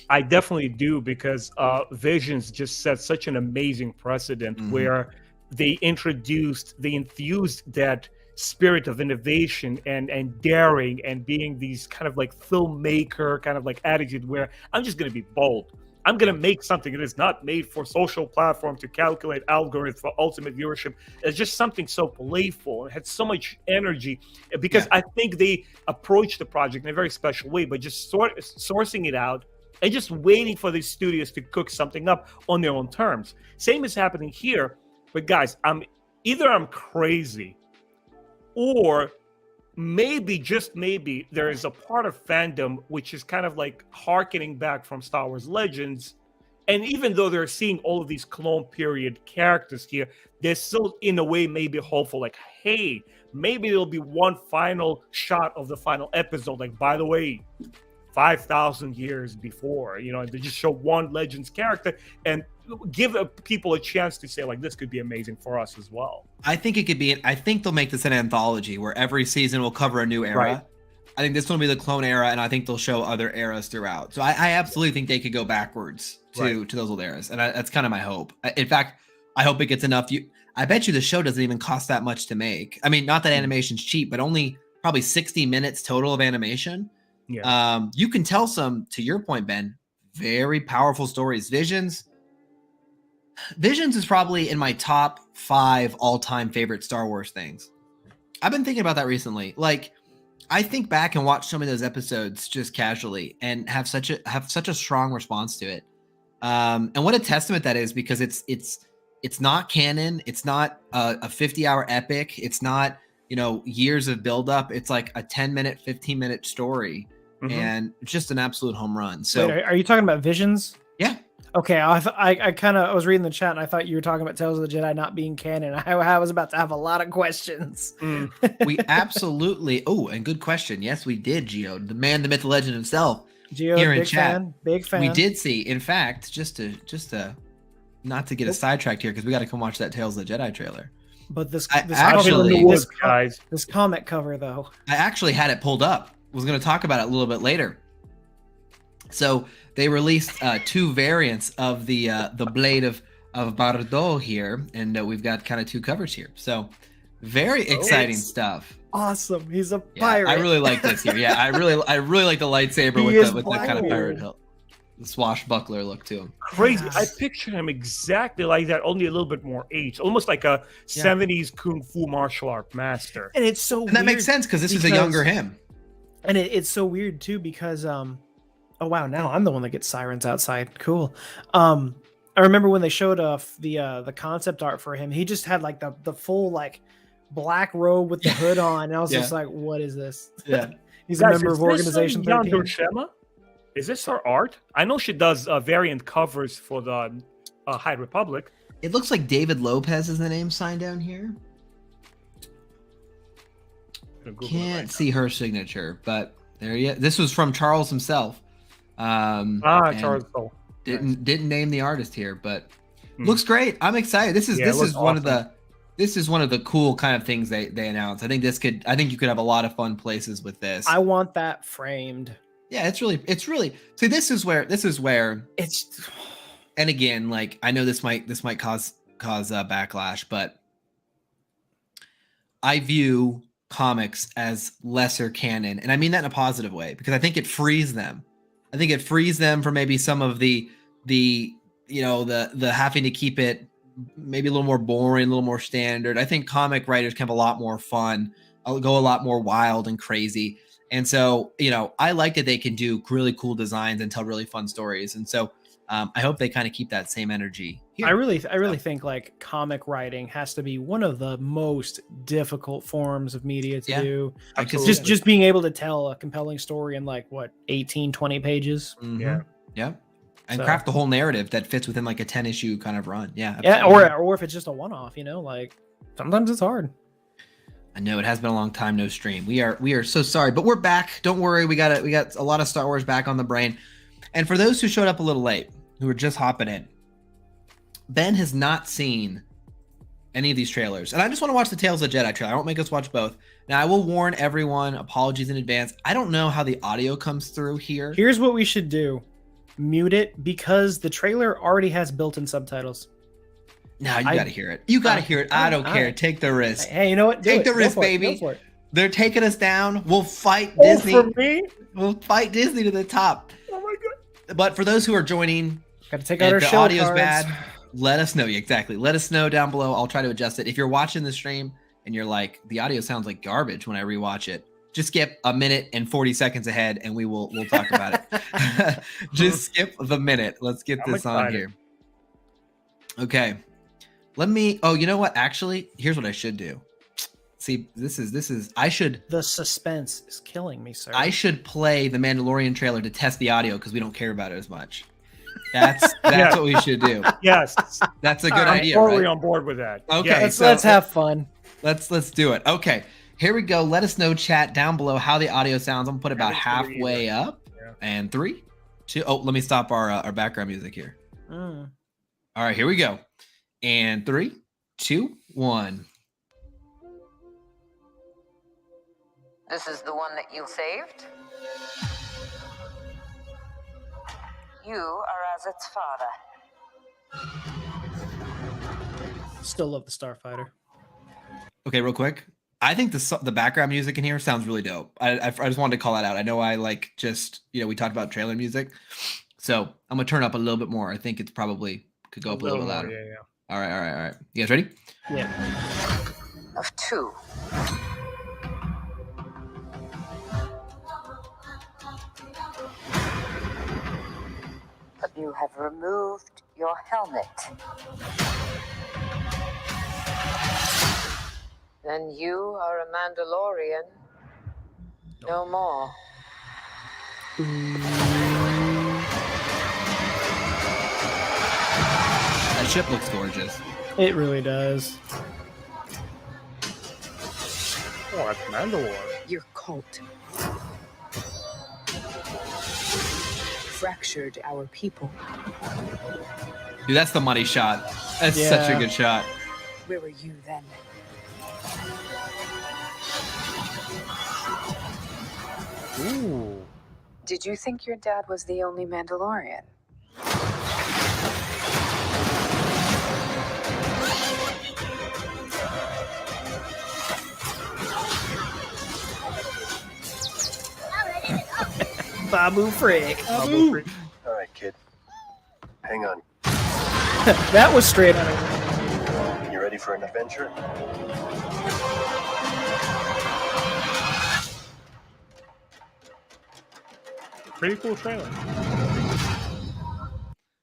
I definitely do, because Visions just set such an amazing precedent where they infused that spirit of innovation and daring and being these kind of like filmmaker kind of like attitude where I'm just going to be bold. I'm going to make something that is not made for social platform to calculate algorithms for ultimate viewership. It's just something so playful and had so much energy, because I think they approached the project in a very special way, but just sourcing it out and just waiting for these studios to cook something up on their own terms. Same is happening here. But guys, I'm crazy, or maybe, just maybe, there is a part of fandom which is kind of like harkening back from Star Wars Legends. And even though they're seeing all of these clone period characters here, they're still in a way maybe hopeful, like, hey, maybe there'll be one final shot of the final episode. Like, by the way, 5,000 years before, they just show one Legends character and give people a chance to say, like, this could be amazing for us as well. I think it could be. I think they'll make this an anthology where every season will cover a new era. I think this one will be the clone era, and I think they'll show other eras throughout. So I absolutely think they could go backwards to those old eras, and that's kind of my hope. In fact, I hope it gets enough. I bet you the show doesn't even cost that much to make. I mean, not that animation's cheap, but only probably 60 minutes total of animation. Yeah. You can tell some, to your point, Ben, very powerful stories. Visions is probably in my top 5 all-time favorite Star Wars things. I've been thinking about that recently. Like, I think back and watch some of those episodes just casually and have such a strong response to it. And what a testament that is, because it's not canon. It's not a 50-hour epic. It's not, years of buildup. It's like a 10-minute, 15-minute story, and just an absolute home run. So, wait, are you talking about Visions? Yeah. Okay, I was reading the chat and I thought you were talking about Tales of the Jedi not being canon. I was about to have a lot of questions. We absolutely. Oh, and good question. Yes, we did, Geo, the man, the myth, the legend himself. Geo, here big in chat, fan, big fan. We did see. In fact, just to not to get us sidetracked here, because we got to come watch that Tales of the Jedi trailer. But this comic cover though, I actually had it pulled up. Was going to talk about it a little bit later. So they released 2 variants of the blade of Bardo here, and we've got kind of 2 covers here. So very exciting stuff. Awesome, he's a pirate. I really like this here. Yeah, I really like the lightsaber with the kind of pirate hilt, the swashbuckler look to him. Crazy. I picture him exactly like that, only a little bit more aged, almost like a 70s kung fu martial art master. And it's so and that makes sense because this is a younger him. And it's so weird too because oh wow, now I'm the one that gets sirens outside. Cool. I remember when they showed the concept art for him, he just had like the full like black robe with the hood on, and I was just like, what is this? Yeah. He's a member of Organization 13. Shema? Is this her art? I know she does variant covers for the High Republic. It looks like David Lopez is the name signed down here. Can't see her signature, but there you go. This was from Charles himself. Charles didn't name the artist here, but looks great. I'm excited. This is one of the cool kind of things they announced. I think you could have a lot of fun places with this. I want that framed. Yeah, it's really see, this is where it's, and again, like, I know this might cause backlash, but I view comics as lesser canon, and I mean that in a positive way, because I think it frees them. I think it frees them from maybe some of the having to keep it maybe a little more boring, a little more standard. I think comic writers can have a lot more fun, go a lot more wild and crazy. And so, I like that they can do really cool designs and tell really fun stories. And so I hope they kind of keep that same energy here. I really think like comic writing has to be one of the most difficult forms of media to do. Just being able to tell a compelling story in like 18, 20 pages. Mm-hmm. Yeah. And craft the whole narrative that fits within like a 10 issue kind of run. Yeah. Absolutely. Yeah. Or if it's just a one-off, like sometimes it's hard. I know it has been a long time, no stream. We are so sorry, but we're back. Don't worry. We got a lot of Star Wars back on the brain. And for those who showed up a little late, who are just hopping in, Ben has not seen any of these trailers. And I just want to watch the Tales of the Jedi trailer. I won't make us watch both. Now, I will warn everyone, apologies in advance. I don't know how the audio comes through here. Here's what we should do. Mute it, because the trailer already has built-in subtitles. No, you got to hear it. You got to hear it. I don't care. Take the risk. Hey, you know what? Take the risk, baby. They're taking us down. We'll fight Disney. For me? We'll fight Disney to the top. Oh, my God. But for those who are joining, got to take out our the show audio's cards. bad, let us know. Exactly. Let us know down below. I'll try to adjust it. If you're watching the stream and you're like, the audio sounds like garbage when I rewatch it, just skip a minute and 40 seconds ahead and we'll talk about it. Just skip the minute. Let's get this on here. Okay. You know what? Actually, here's what I should do. See, the suspense is killing me, sir. I should play the Mandalorian trailer to test the audio because we don't care about it as much. That's what we should do. Yes. That's a good idea. I'm totally on board with that. Okay. Yeah, let's have fun. Let's do it. Okay. Here we go. Let us know, chat, down below how the audio sounds. I'm gonna put about halfway up. Yeah. And 3, 2. Oh, let me stop our background music here. All right, here we go. And 3, 2, 1. This is the one that you saved? You are as its father. Still love the Starfighter. Okay, real quick. I think the background music in here sounds really dope. I just wanted to call that out. I know I like just, we talked about trailer music. So I'm going to turn up a little bit more. I think it's probably could go up a little bit louder. Yeah. All right. You guys ready? Yeah. Of two. But you have removed your helmet. Then you are a Mandalorian. No more. That ship looks gorgeous. It really does. Oh, that's Mandalorian. Your cult fractured our people. Dude, that's the money shot. That's such a good shot. Where were you then? Ooh. Did you think your dad was the only Mandalorian? Babu Frick. All right, kid. Hang on. That was straight out of. You ready for an adventure? Pretty cool trailer.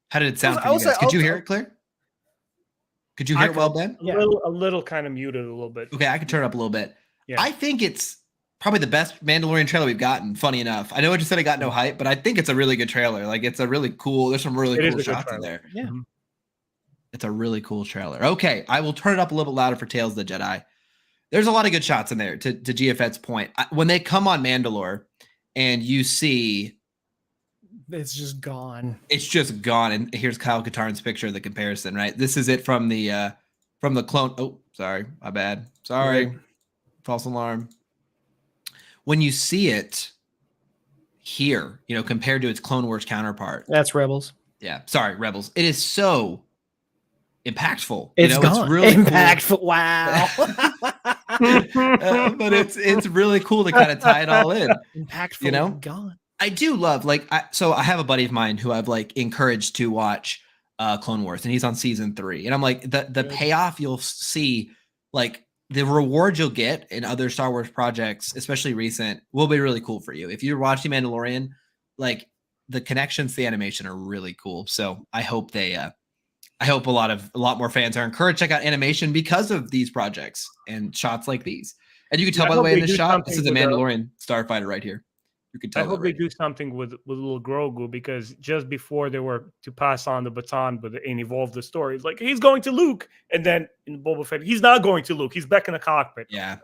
How did it sound I for you was guys? like- Could you also- hear it, Claire? Could you hear it well, Ben? Yeah. A little kind of muted a little bit. Okay, I could turn it up a little bit. Yeah. I think it's probably the best Mandalorian trailer we've gotten, funny enough. I know I just said I got no hype, but I think it's a really good trailer. Like, it's a really cool, there's some really It is cool a good shots in trailer. there. Yeah. Mhm. It's a really cool trailer. Okay, I will turn it up a little bit louder for Tales of the Jedi. There's a lot of good shots in there, to GFET's point. When they come on Mandalore and you see It's just gone. it's just gone, and here's Kyle Katarn's picture of the comparison, right? This is it from the clone. Oh, sorry, my bad. Sorry. Right. False alarm. When you see it here, compared to its Clone Wars counterpart. That's Rebels. Yeah, sorry, Rebels. It is so impactful. It's gone. It's really impactful. Wow. but it's really cool to kind of tie it all in. Impactful. Gone. I do love so I have a buddy of mine who I've encouraged to watch Clone Wars, and he's on season 3. And I'm like, the payoff you'll see, the reward you'll get in other Star Wars projects, especially recent, will be really cool for you. If you're watching Mandalorian, the connections to the animation are really cool. So I hope I hope a lot more fans are encouraged to check out animation because of these projects and shots like these. And you can tell by the way in this shot, this is a Mandalorian starfighter right here. You can tell. I hope they do something with little Grogu, because just before they were to pass on the baton and evolve the story, it's like he's going to Luke, and then in Boba Fett, he's not going to Luke. He's back in the cockpit. Yeah,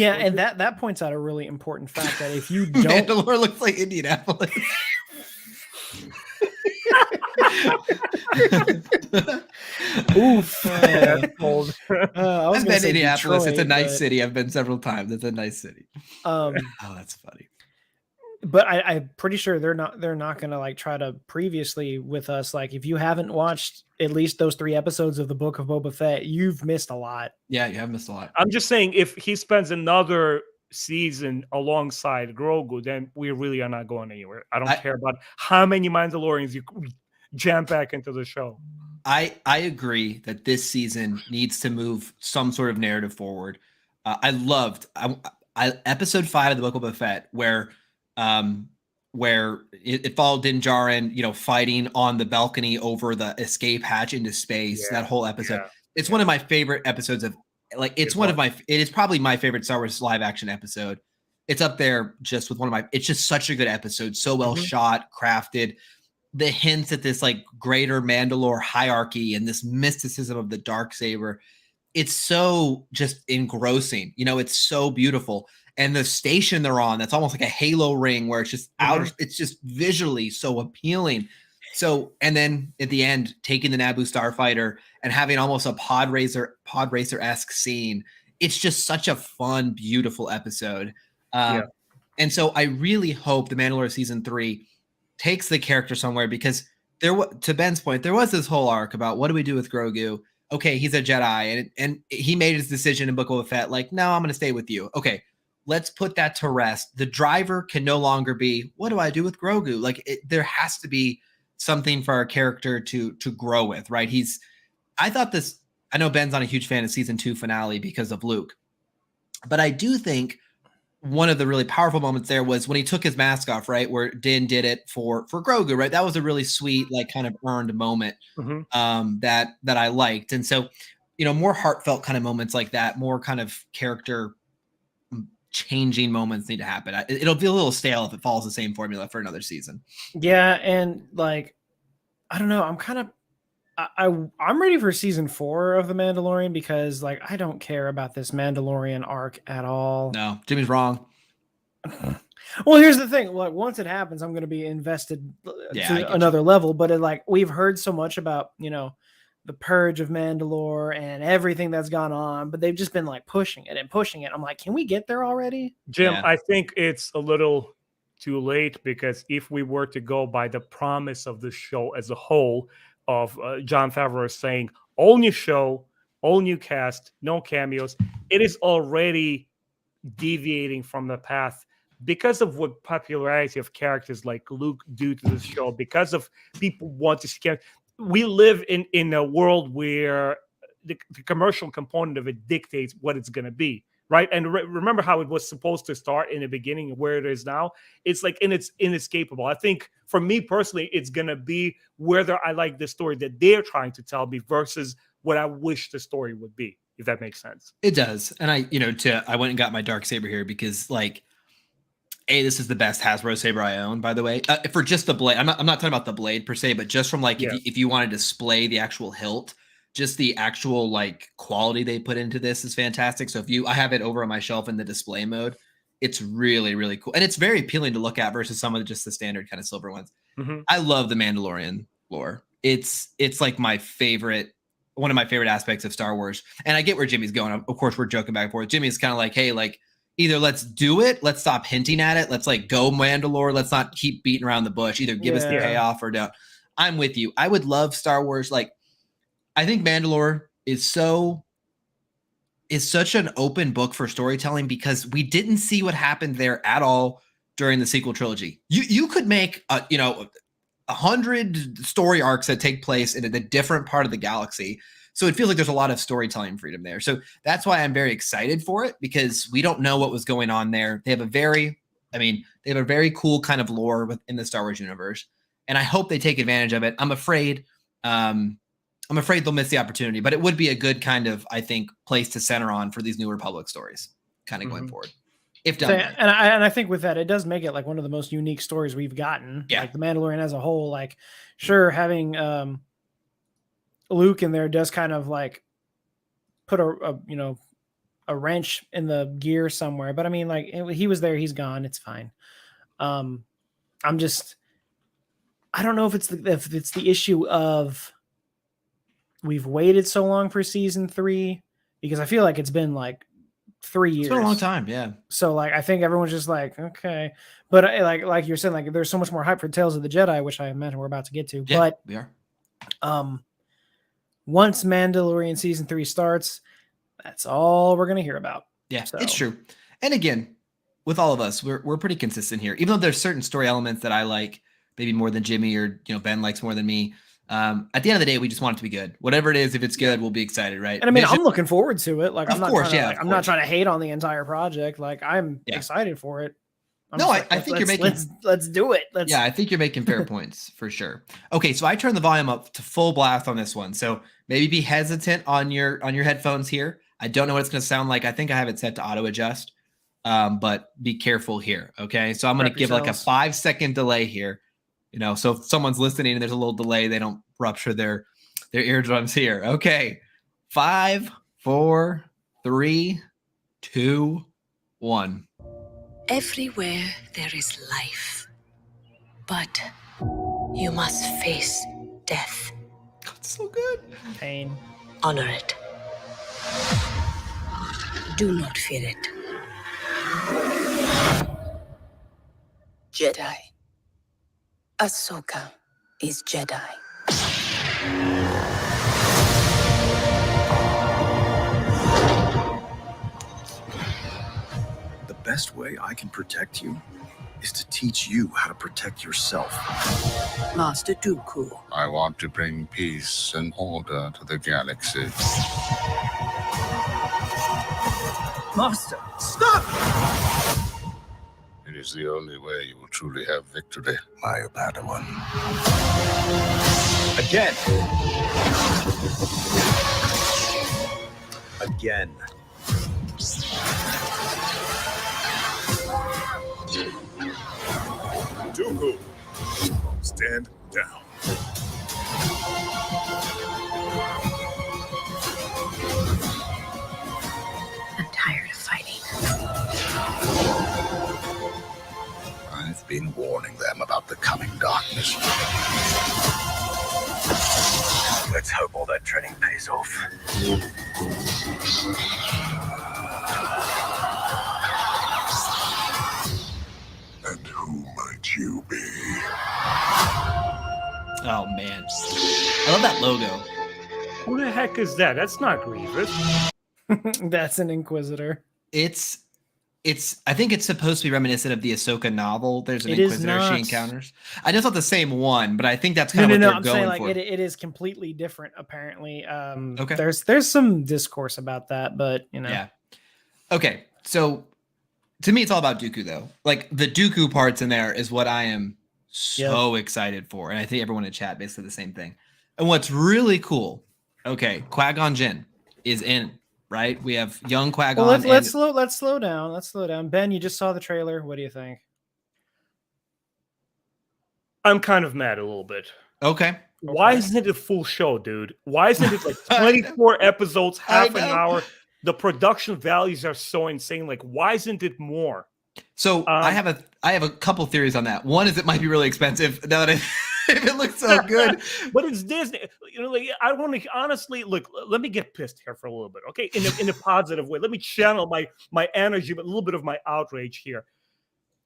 and that points out a really important fact that if you don't, Mandalore looks like Indianapolis. Oof. That's cold. I've been to Indianapolis. It's a Detroit, nice city. I've been several times. It's a nice city. Oh, that's funny. But I'm pretty sure they're not gonna try to previously with us. If you haven't watched at least those 3 episodes of the Book of Boba Fett, you've missed a lot. Yeah, you have missed a lot. I'm just saying, if he spends another season alongside Grogu, then we really are not going anywhere. I don't care about how many Mandalorians you jam back into the show. I agree that this season needs to move some sort of narrative forward. I loved episode 5 of the Book of Boba Fett, where it followed Din Djarin, fighting on the balcony over the escape hatch into space. That whole episode. Yeah. It's one of my favorite episodes of it is probably my favorite Star Wars live action episode. It's up there just with it's just such a good episode. So well shot, crafted. The hints at this greater Mandalore hierarchy and this mysticism of the Darksaber. It's so just engrossing. It's so beautiful. And the station they're on, that's almost like a halo ring where it's just it's just visually so appealing. So, and then at the end, taking the Naboo starfighter and having almost a pod racer-esque scene. It's just such a fun, beautiful episode. And so I really hope the Mandalorian season 3 takes the character somewhere, because to Ben's point, there was this whole arc about what do we do with Grogu? Okay, he's a Jedi, and he made his decision in Book of Boba Fett, like, no, I'm going to stay with you. Okay, let's put that to rest. The driver can no longer be, what do I do with Grogu? Like, there has to be something for our character to grow with, right? I know Ben's not a huge fan of season 2 finale because of Luke, but I do think one of the really powerful moments there was when he took his mask off, right? Where Din did it for Grogu, right? That was a really sweet, like, kind of earned moment that I liked. And so, more heartfelt kind of moments like that, more kind of character changing moments need to happen. It'll be a little stale if it follows the same formula for another season. Yeah. And like, I don't know. I'm ready for season 4 of The Mandalorian, because like I don't care about this Mandalorian arc at all. No, Jimmy's wrong. Well, here's the thing. Like, once it happens, I'm going to be invested to another level. But we've heard so much about, the purge of Mandalore and everything that's gone on, but they've just been like pushing it. I'm like, can we get there already? Jim, I think it's a little too late, because if we were to go by the promise of the show as a whole, of Jon Favreau saying all new show, all new cast, no cameos, it is already deviating from the path because of what popularity of characters like Luke do to the show, because of people want to see. We live in a world where the commercial component of it dictates what it's going to be. Right. And remember how it was supposed to start in the beginning and where it is now. It's like, and it's inescapable. I think for me personally, it's going to be whether I like the story that they're trying to tell me versus what I wish the story would be, if that makes sense. It does. And I went and got my Darksaber here because, like, this is the best Hasbro saber I own, by the way, for just the blade. I'm not talking about the blade per se, but just from like, if you want to display the actual hilt, just the actual like quality they put into this is fantastic. So I have it over on my shelf in the display mode. It's really, really cool. And it's very appealing to look at versus some of just the standard kind of silver ones. I love the Mandalorian lore. It's like one of my favorite aspects of Star Wars. And I get where Jimmy's going. Of course, we're joking back and forth. Jimmy's kind of like, hey, like, either let's do it, let's stop hinting at it, let's like go Mandalore, let's not keep beating around the bush. Either give us the payoff or don't. I'm with you. I would love Star Wars. Like, I think Mandalore is such an open book for storytelling, because we didn't see what happened there at all during the sequel trilogy. You could make 100 story arcs that take place in a different part of the galaxy. So it feels like there's a lot of storytelling freedom there. So that's why I'm very excited for it, because we don't know what was going on there. They have a very cool kind of lore within the Star Wars universe, and I hope they take advantage of it. I'm afraid they'll miss the opportunity, but it would be a good kind of, I think, place to center on for these New Republic stories kind of going forward. If done right. And I think with that, it does make it like one of the most unique stories we've gotten. Yeah. Like the Mandalorian as a whole, like, sure, having Luke in there does kind of like put a wrench in the gear somewhere. But I mean, like, he was there, he's gone. It's fine. I don't know if it's the issue of we've waited so long for season 3, because I feel like it's been like 3 years. It's been a long time, yeah. So like, I think everyone's just like, okay, but like you're saying, like, there's so much more hype for Tales of the Jedi, which I imagine we're about to get to. Yeah, but we are. Once Mandalorian season 3 starts, that's all we're gonna hear about. Yeah, so. It's true. And again, with all of us, we're pretty consistent here. Even though there's certain story elements that I like maybe more than Jimmy, or Ben likes more than me. At the end of the day, we just want it to be good. Whatever it is, if it's good, we'll be excited, right? And I mean, I'm looking forward to it. Like, I'm not trying to hate on the entire project. Like, I'm excited for it. I think you're making. Let's do it. I think you're making fair points for sure. Okay, so I turned the volume up to full blast on this one. So maybe be hesitant on your headphones here. I don't know what it's going to sound like. I think I have it set to auto adjust, but be careful here. Okay, so I'm going to give like a 5-second delay here. So if someone's listening and there's a little delay, they don't rupture their eardrums here. Okay. 5, 4, 3, 2, 1. Everywhere there is life, but you must face death. That's so good. Pain. Honor it. Do not fear it. Jedi. Ahsoka is Jedi. The best way I can protect you is to teach you how to protect yourself. Master Dooku. I want to bring peace and order to the galaxy. Master. Stop! It is the only way you will truly have victory. My Padawan. Again. Again. Dooku, stand down. I'm tired of fighting. I've been warning them about the coming darkness. Let's hope all that training pays off. And who might you be? Oh man, I love that logo. Who the heck is that? That's not Grievous. That's an Inquisitor. It's. I think it's supposed to be reminiscent of the Ahsoka novel. There's an It is Inquisitor she not. encounters. I know it's not the same one, but I think that's No, kind of no, what no. they're I'm saying going like for. it is completely different. Apparently, Okay. There's some discourse about that, but you know, Yeah. Okay. So to me, it's all about Dooku, though. Like the Dooku parts in there is what I am so excited for, and I think everyone in chat basically the same thing. And what's really cool, okay, Qui-Gon Jinn is in, right? We have young Qui-Gon. well, let's slow down. Let's slow down. Ben, you just saw the trailer. What do you think? I'm kind of mad a little bit. Okay. Why isn't it a full show, dude? Why isn't it like 24 episodes, half an hour? The production values are so insane. Like, why isn't it more? So I have a couple theories on that. One is it might be really expensive now that if it looks so good. But it's Disney. You know, like I want to honestly look. Let me get pissed here for a little bit, okay? In a positive way. Let me channel my energy, but a little bit of my outrage here.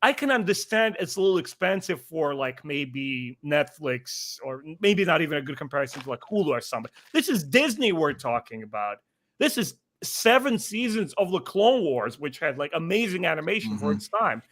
I can understand it's a little expensive for like maybe Netflix or maybe not even a good comparison to like Hulu or something. This is Disney we're talking about. This is 7 seasons of the Clone Wars, which had like amazing animation for its time.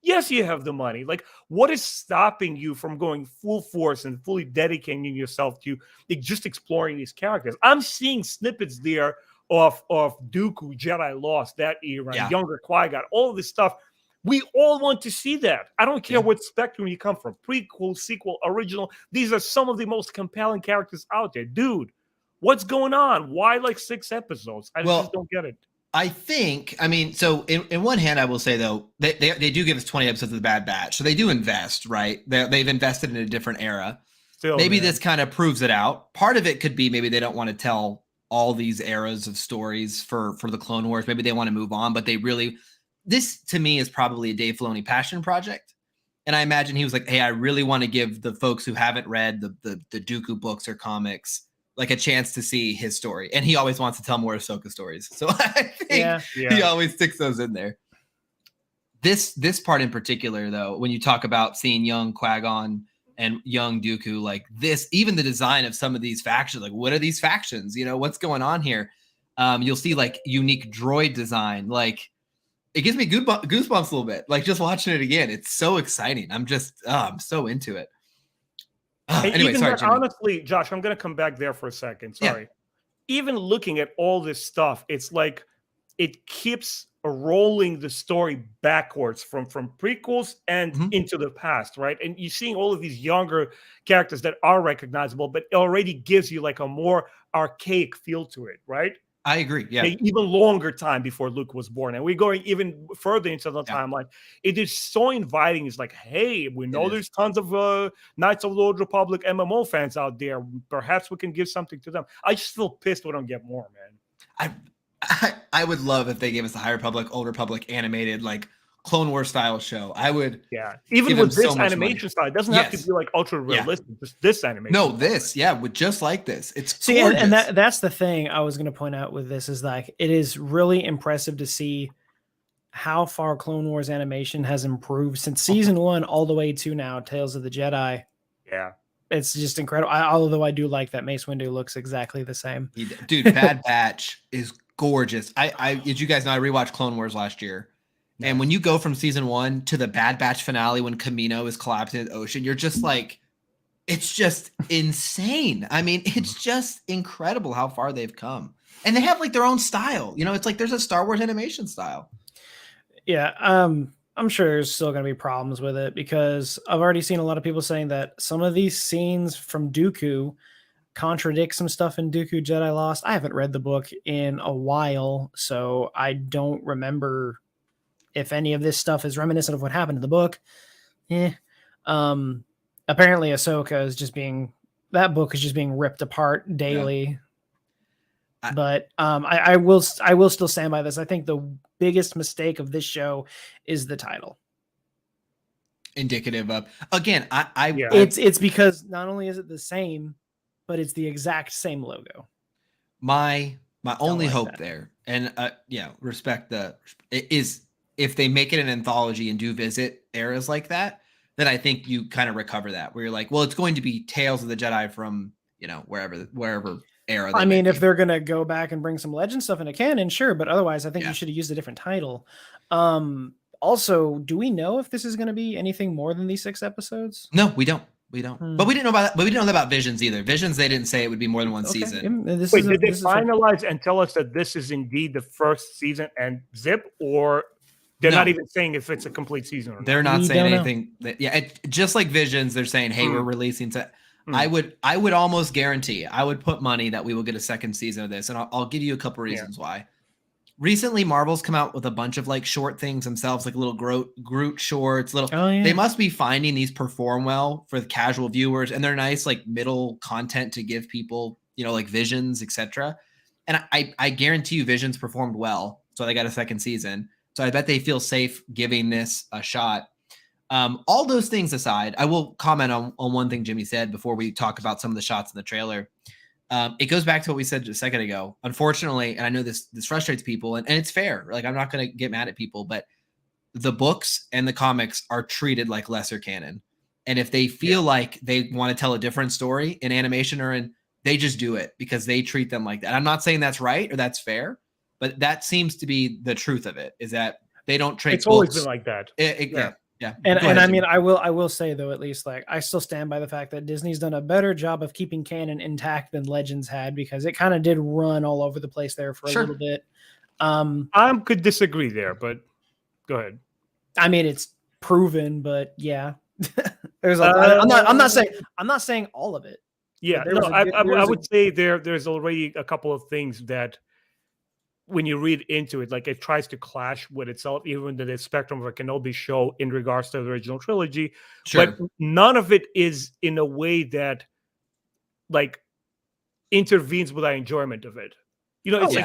Yes, you have the money. Like, what is stopping you from going full force and fully dedicating yourself to like, just exploring these characters? I'm seeing snippets there of Dooku, Jedi Lost, that era, younger Qui-Gon, all of this stuff. We all want to see that. I don't care what spectrum you come from. Prequel, sequel, original. These are some of the most compelling characters out there. Dude, what's going on? Why like 6 episodes? I just don't get it. I mean, so in one hand, I will say, though, they do give us 20 episodes of The Bad Batch. So they do invest, right? They've invested in a different era. Still, maybe this kind of proves it out. Part of it could be maybe they don't want to tell all these eras of stories for the Clone Wars. Maybe they want to move on, but they really... This, to me, is probably a Dave Filoni passion project. And I imagine he was like, hey, I really want to give the folks who haven't read the Dooku books or comics like a chance to see his story. And he always wants to tell more Ahsoka stories. So I think he always sticks those in there. This part in particular, though, when you talk about seeing young Qui-Gon and young Dooku, like this, even the design of some of these factions, like what are these factions? You know, what's going on here? You'll see like unique droid design, like it gives me goosebumps a little bit. Like just watching it again, it's so exciting. I'm so into it. Anyway, sorry, Jimmy. Honestly, Josh, I'm going to come back there for a second. Sorry. Yeah. Even looking at all this stuff, it's like it keeps rolling the story backwards from prequels and into the past, right? And you're seeing all of these younger characters that are recognizable, but it already gives you like a more archaic feel to it, right? I agree. Yeah. Even longer time before Luke was born. And we're going even further into the timeline. It is so inviting. It's like, hey, we know there's tons of Knights of the Old Republic MMO fans out there. Perhaps we can give something to them. I just feel pissed we don't get more, man. I would love if they gave us the High Republic, Old Republic animated, like Clone Wars style show. I would. Yeah. Even with this animation style, it doesn't have to be like ultra realistic. Just this animation. No, this, with just like this. It's see, gorgeous. and that's the thing I was going to point out with this is like it is really impressive to see how far Clone Wars animation has improved since season 1 all the way to now, Tales of the Jedi. Yeah. It's just incredible. Although I do like that Mace Windu looks exactly the same. Dude, Bad Batch is gorgeous. As you guys know, I rewatched Clone Wars last year. Nice. And when you go from season 1 to the Bad Batch finale when Kamino is collapsing in the ocean, you're just like, it's just insane. I mean, it's just incredible how far they've come. And they have like their own style. You know, it's like there's a Star Wars animation style. Yeah, I'm sure there's still going to be problems with it because I've already seen a lot of people saying that some of these scenes from Dooku contradict some stuff in Dooku Jedi Lost. I haven't read the book in a while, so I don't remember if any of this stuff is reminiscent of what happened in the book. Apparently Ahsoka is that book is just being ripped apart daily. Yeah. But I will still stand by this. I think the biggest mistake of this show is the title. Indicative of, again, it's because not only is it the same, but it's the exact same logo. My only hope there, and respect is if they make it an anthology and do visit eras like that, then I think you kind of recover that, where you're like, well, it's going to be Tales of the Jedi from, wherever era. I mean, if they're going to go back and bring some legend stuff into canon, sure. But otherwise, I think you should have used a different title. Also, do we know if this is going to be anything more than these 6 episodes? No, we don't. But we didn't know about that. But we didn't know about Visions either. Visions, they didn't say it would be more than one season. Did they finalize and tell us that this is indeed the first season and zip, or they're not even saying if it's a complete season or not? They're not saying anything. Just like Visions, they're saying, hey, we're releasing to... I would almost guarantee, I would put money that we will get a second season of this. And I'll give you a couple reasons why. Recently, Marvel's come out with a bunch of like short things themselves, like little Groot shorts, they must be finding these perform well for the casual viewers. And they're nice, like middle content to give people, like Visions, etc. And I guarantee you Visions performed well. So they got a second season. So I bet they feel safe giving this a shot. All those things aside, I will comment on one thing Jimmy said before we talk about some of the shots in the trailer. It goes back to what we said just a second ago. Unfortunately, and I know this frustrates people, and it's fair. Like, I'm not going to get mad at people, but the books and the comics are treated like lesser canon. And if they feel like they want to tell a different story in animation they just do it because they treat them like that. I'm not saying that's right or that's fair, but that seems to be the truth of it, is that they don't treat It's always been like that. Yeah. And I mean, I will say though, at least like I still stand by the fact that Disney's done a better job of keeping canon intact than Legends had, because it kind of did run all over the place there for a little bit. I could disagree there, but go ahead. I mean, it's proven, but yeah, there's I'm not saying all of it. Yeah, I would say there's already a couple of things that, when you read into it, like it tries to clash with itself, even the spectrum of a Kenobi show in regards to the original trilogy. Sure. But none of it is in a way that like intervenes with our enjoyment of it. It's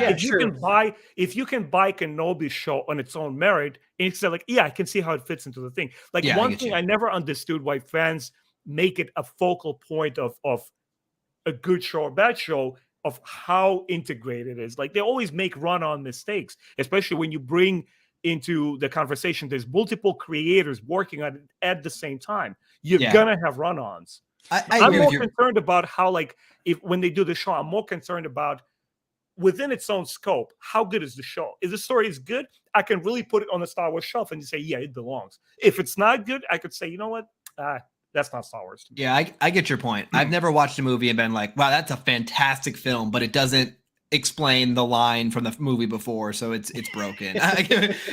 if you can buy Kenobi show on its own merit, and it's like, I can see how it fits into the thing. Like one thing I never understood why fans make it a focal point of a good show or bad show, of how integrated it is. Like they always make run-on mistakes, especially when you bring into the conversation there's multiple creators working on it at the same time. You're gonna have run-ons. I'm more concerned about how, like, when they do the show, I'm more concerned about within its own scope, how good is the show? If the story is good, I can really put it on the Star Wars shelf and say, it belongs. If it's not good, I could say, you know what? That's not Star Wars. Yeah, I get your point. I've never watched a movie and been like, wow, that's a fantastic film, but it doesn't explain the line from the movie before, so it's broken.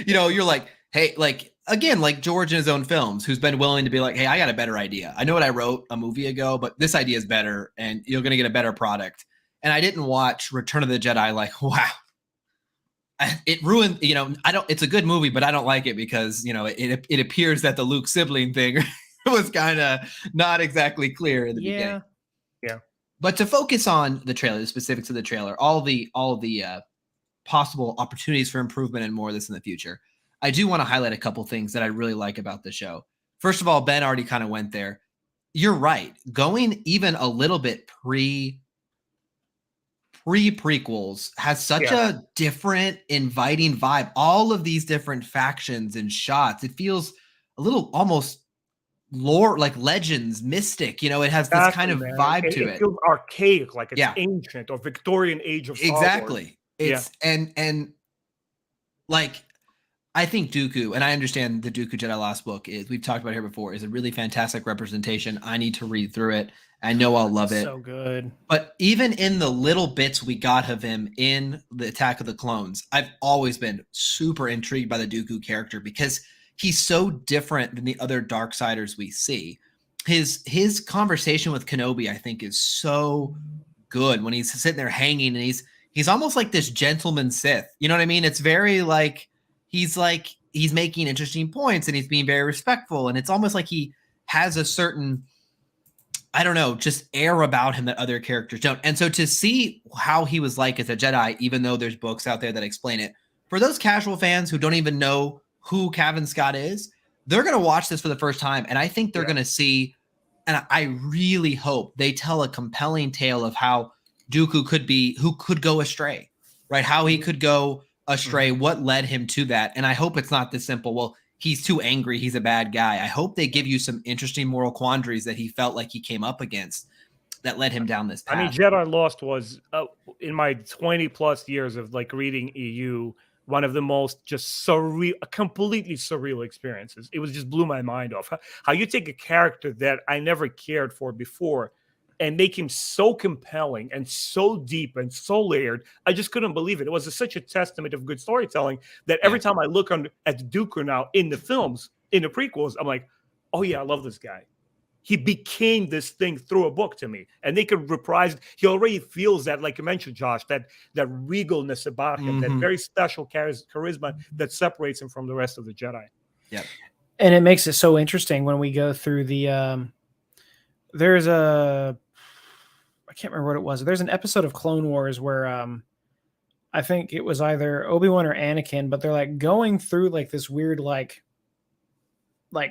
You're like, hey, like, again, like George in his own films, who's been willing to be like, hey, I got a better idea. I know what I wrote a movie ago, but this idea is better, and you're going to get a better product. And I didn't watch Return of the Jedi like, wow, it ruined, it's a good movie, but I don't like it because, it appears that the Luke sibling thing was kind of not exactly clear in the beginning. Yeah. But to focus on the trailer, the specifics of the trailer, all the possible opportunities for improvement and more of this in the future, I do want to highlight a couple things that I really like about the show. First of all, Ben already kind of went there. You're right. Going even a little bit pre-prequels has such a different, inviting vibe. All of these different factions and shots, it feels a little almost lore, like Legends, mystic. You know, it has this kind of vibe to it. It feels archaic, like it's ancient or Victorian age of Star Wars. Exactly. It's and like I think Dooku, and I understand the Dooku Jedi Lost book is, we've talked about it here before, is a really fantastic representation. I need to read through it. I know I'll love it. So good. But even in the little bits we got of him in the Attack of the Clones, I've always been super intrigued by the Dooku character because he's so different than the other Darksiders we see. His conversation with Kenobi, I think, is so good when he's sitting there hanging and he's almost like this gentleman Sith. You know what I mean? It's very like he's making interesting points and he's being very respectful. And it's almost like he has a certain, I don't know, just air about him that other characters don't. And so to see how he was like as a Jedi, even though there's books out there that explain it, for those casual fans who don't even know who Cavan Scott is, they're going to watch this for the first time. And I think they're going to see, and I really hope they tell a compelling tale of how Dooku who could go astray, right? How he could go astray, what led him to that. And I hope it's not this simple, well, he's too angry, he's a bad guy. I hope they give you some interesting moral quandaries that he felt like he came up against that led him down this path. I mean, Jedi Lost was, in my 20 plus years of like reading EU, one of the most just surreal, completely surreal experiences. It was just blew my mind off. How you take a character that I never cared for before and make him so compelling and so deep and so layered. I just couldn't believe it. It was such a testament of good storytelling that every time I look at Dooku now in the films, in the prequels, I'm like, oh yeah, I love this guy. He became this thing through a book to me, and they could reprise it. He already feels that, like you mentioned, Josh, that regalness about him, that very special charisma that separates him from the rest of the Jedi. Yeah, and it makes it so interesting when we go through the. There's I can't remember what it was. There's an episode of Clone Wars where I think it was either Obi-Wan or Anakin, but they're like going through like this weird like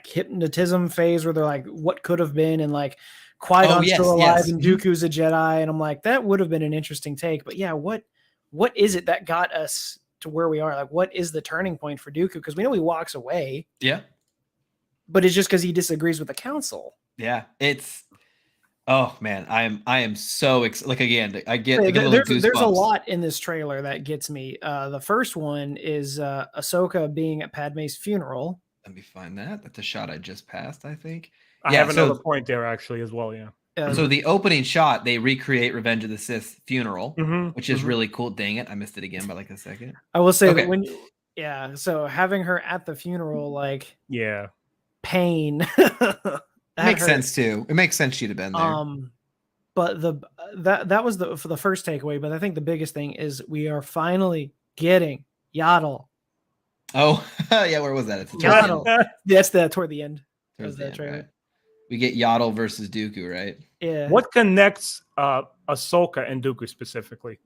hypnotism phase where they're like, what could have been, and like Qui-Gon's still alive and Dooku's a Jedi, and I'm like, that would have been an interesting take. But yeah, what is it that got us to where we are? Like, what is the turning point for Dooku? Because we know he walks away. Yeah. But it's just because he disagrees with the council. Yeah, it's. Oh man, I am so like again. I get there's a lot in this trailer that gets me. The first one is Ahsoka being at Padme's funeral. Let me find that. That's a shot I just passed, I think. I have another point there actually as well. Yeah. So the opening shot, they recreate Revenge of the Sith funeral, which is really cool. Dang it, I missed it again by like a second. I will say that so having her at the funeral, like pain. Makes sense too. It makes sense she'd have been there. But that was for the first takeaway. But I think the biggest thing is we are finally getting Yaddle. Oh yeah, where was that? It's Yaddle. That's toward the end. Right. We get Yaddle versus Dooku, right? Yeah. What connects Ahsoka and Dooku specifically?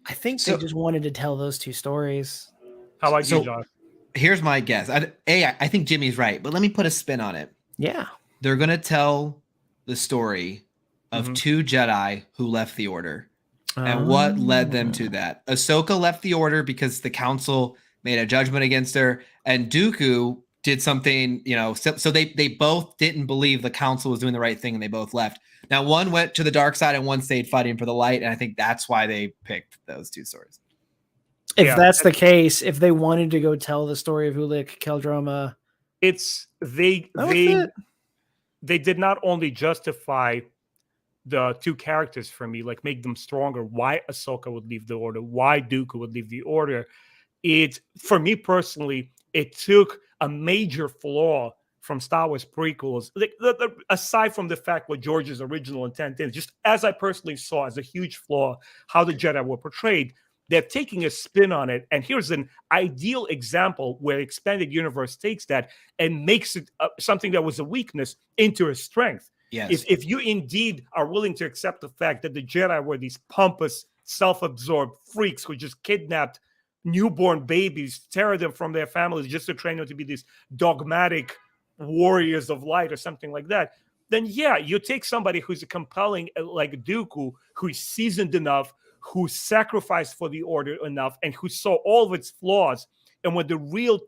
I think they just wanted to tell those two stories. How about you, Josh? Here's my guess. I think Jimmy's right, but let me put a spin on it. Yeah. They're going to tell the story of two Jedi who left the Order and what led them to that. Ahsoka left the Order because the Council made a judgment against her, and Dooku did something, so they both didn't believe the Council was doing the right thing, and they both left. Now, one went to the dark side and one stayed fighting for the light, and I think that's why they picked those two stories. If that's the case, if they wanted to go tell the story of Ulick Keldroma, they did not only justify the two characters for me, like make them stronger, why Ahsoka would leave the Order, why Dooku would leave the Order. For me personally, it took a major flaw from Star Wars prequels, aside from the fact what George's original intent is, just as I personally saw as a huge flaw, how the Jedi were portrayed. They're taking a spin on it, and here's an ideal example where expanded universe takes that and makes it something that was a weakness into a strength. Yes. If you indeed are willing to accept the fact that the Jedi were these pompous, self-absorbed freaks who just kidnapped newborn babies, tear them from their families just to train them to be these dogmatic warriors of light or something like that, then yeah, you take somebody who's a compelling like Dooku, who is seasoned enough, who sacrificed for the Order enough and who saw all of its flaws. And when the real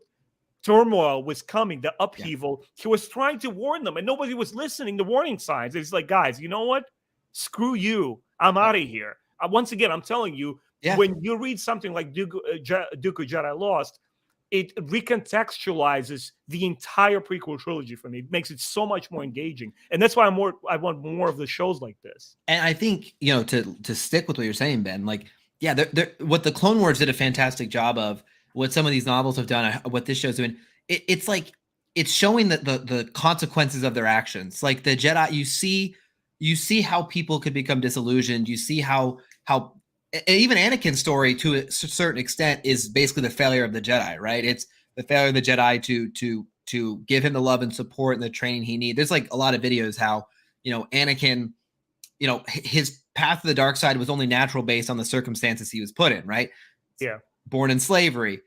turmoil was coming, the upheaval, he was trying to warn them, and nobody was listening to warning signs. It's like, guys, you know what? Screw you. I'm out of here. Once again, I'm telling you, when you read something like Dooku Jedi Lost, it recontextualizes the entire prequel trilogy for me. It makes it so much more engaging, and that's why I want more of the shows like this. And I think, to stick with what you're saying, Ben, like, what the Clone Wars did a fantastic job of, what some of these novels have done, what this show's doing, it's like it's showing the consequences of their actions. Like the Jedi, you see how people could become disillusioned. You see how even Anakin's story to a certain extent is basically the failure of the Jedi, right? It's the failure of the Jedi to give him the love and support and the training he needs. There's like a lot of videos how, Anakin, his path to the dark side was only natural based on the circumstances he was put in, right? Yeah. Born in slavery,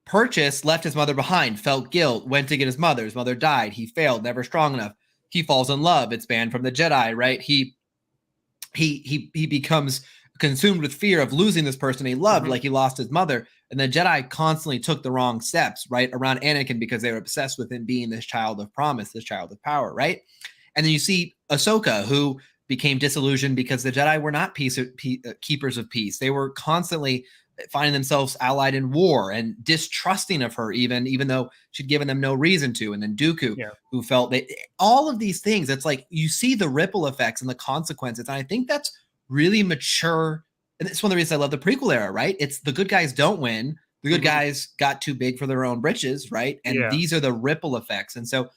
purchased, left his mother behind, felt guilt, went to get his mother. His mother died. He failed, never strong enough. He falls in love. It's banned from the Jedi, right? He becomes consumed with fear of losing this person he loved, like he lost his mother. And the Jedi constantly took the wrong steps, right, around Anakin because they were obsessed with him being this child of promise, this child of power, right? And then you see Ahsoka, who became disillusioned because the Jedi were not keepers of peace. They were constantly finding themselves allied in war and distrusting of her, even though she'd given them no reason to. And then Dooku, who felt that all of these things, it's like you see the ripple effects and the consequences. And I think that's really mature. And it's one of the reasons I love the prequel era, right? It's the good guys don't win. The good guys got too big for their own britches, right? And these are the ripple effects. And so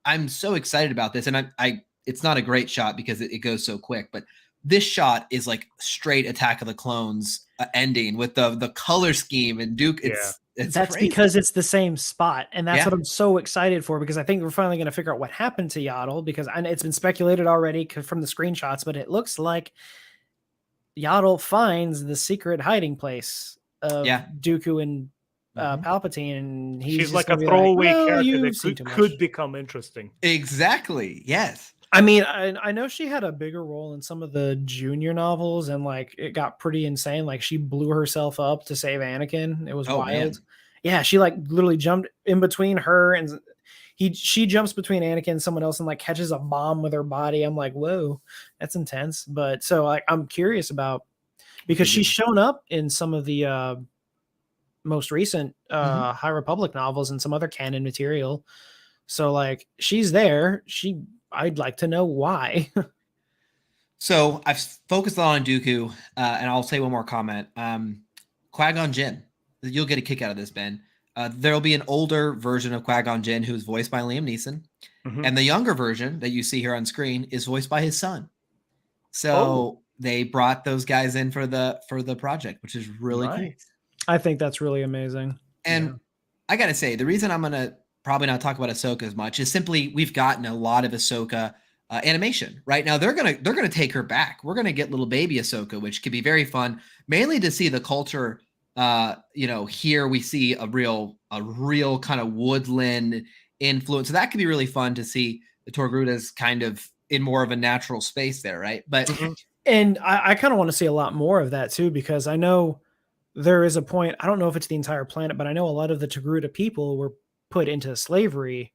I'm so excited about this. And I it's not a great shot because it goes so quick, but this shot is like straight Attack of the Clones ending with the color scheme and Duke. It's that's crazy. because it's the same spot, and that's what I'm so excited for, because I think we're finally going to figure out what happened to Yaddle, because it's been speculated already from the screenshots, but it looks like Yaddle finds the secret hiding place of Dooku and Palpatine, and she's like a throwaway character that could become interesting. Exactly. Yes. I mean, I know she had a bigger role in some of the junior novels, and like it got pretty insane. Like she blew herself up to save Anakin. It was wild. Man. Yeah, she like literally jumped in between her and she jumps between Anakin and someone else and like catches a bomb with her body. I'm like, whoa, that's intense. But so like I'm curious about, because she's shown up in some of the most recent High Republic novels and some other canon material. So like she's there. I'd like to know why. So I've focused on Dooku, and I'll say one more comment. Qui-Gon Jinn. You'll get a kick out of this, Ben. There'll be an older version of Qui-Gon Jinn who's voiced by Liam Neeson, and the younger version that you see here on screen is voiced by his son. So they brought those guys in for the project, which is really cool. I think that's really amazing. And I gotta say, the reason I'm gonna probably not talk about Ahsoka as much is simply we've gotten a lot of Ahsoka animation right now. They're gonna take her back. We're gonna get little baby Ahsoka, which could be very fun, mainly to see the culture. Here we see a real kind of woodland influence. So that could be really fun to see the Torgrutas kind of in more of a natural space there, right? But and I kind of want to see a lot more of that too, because I know there is a point. I don't know if it's the entire planet, but I know a lot of the Togruta people were put into slavery.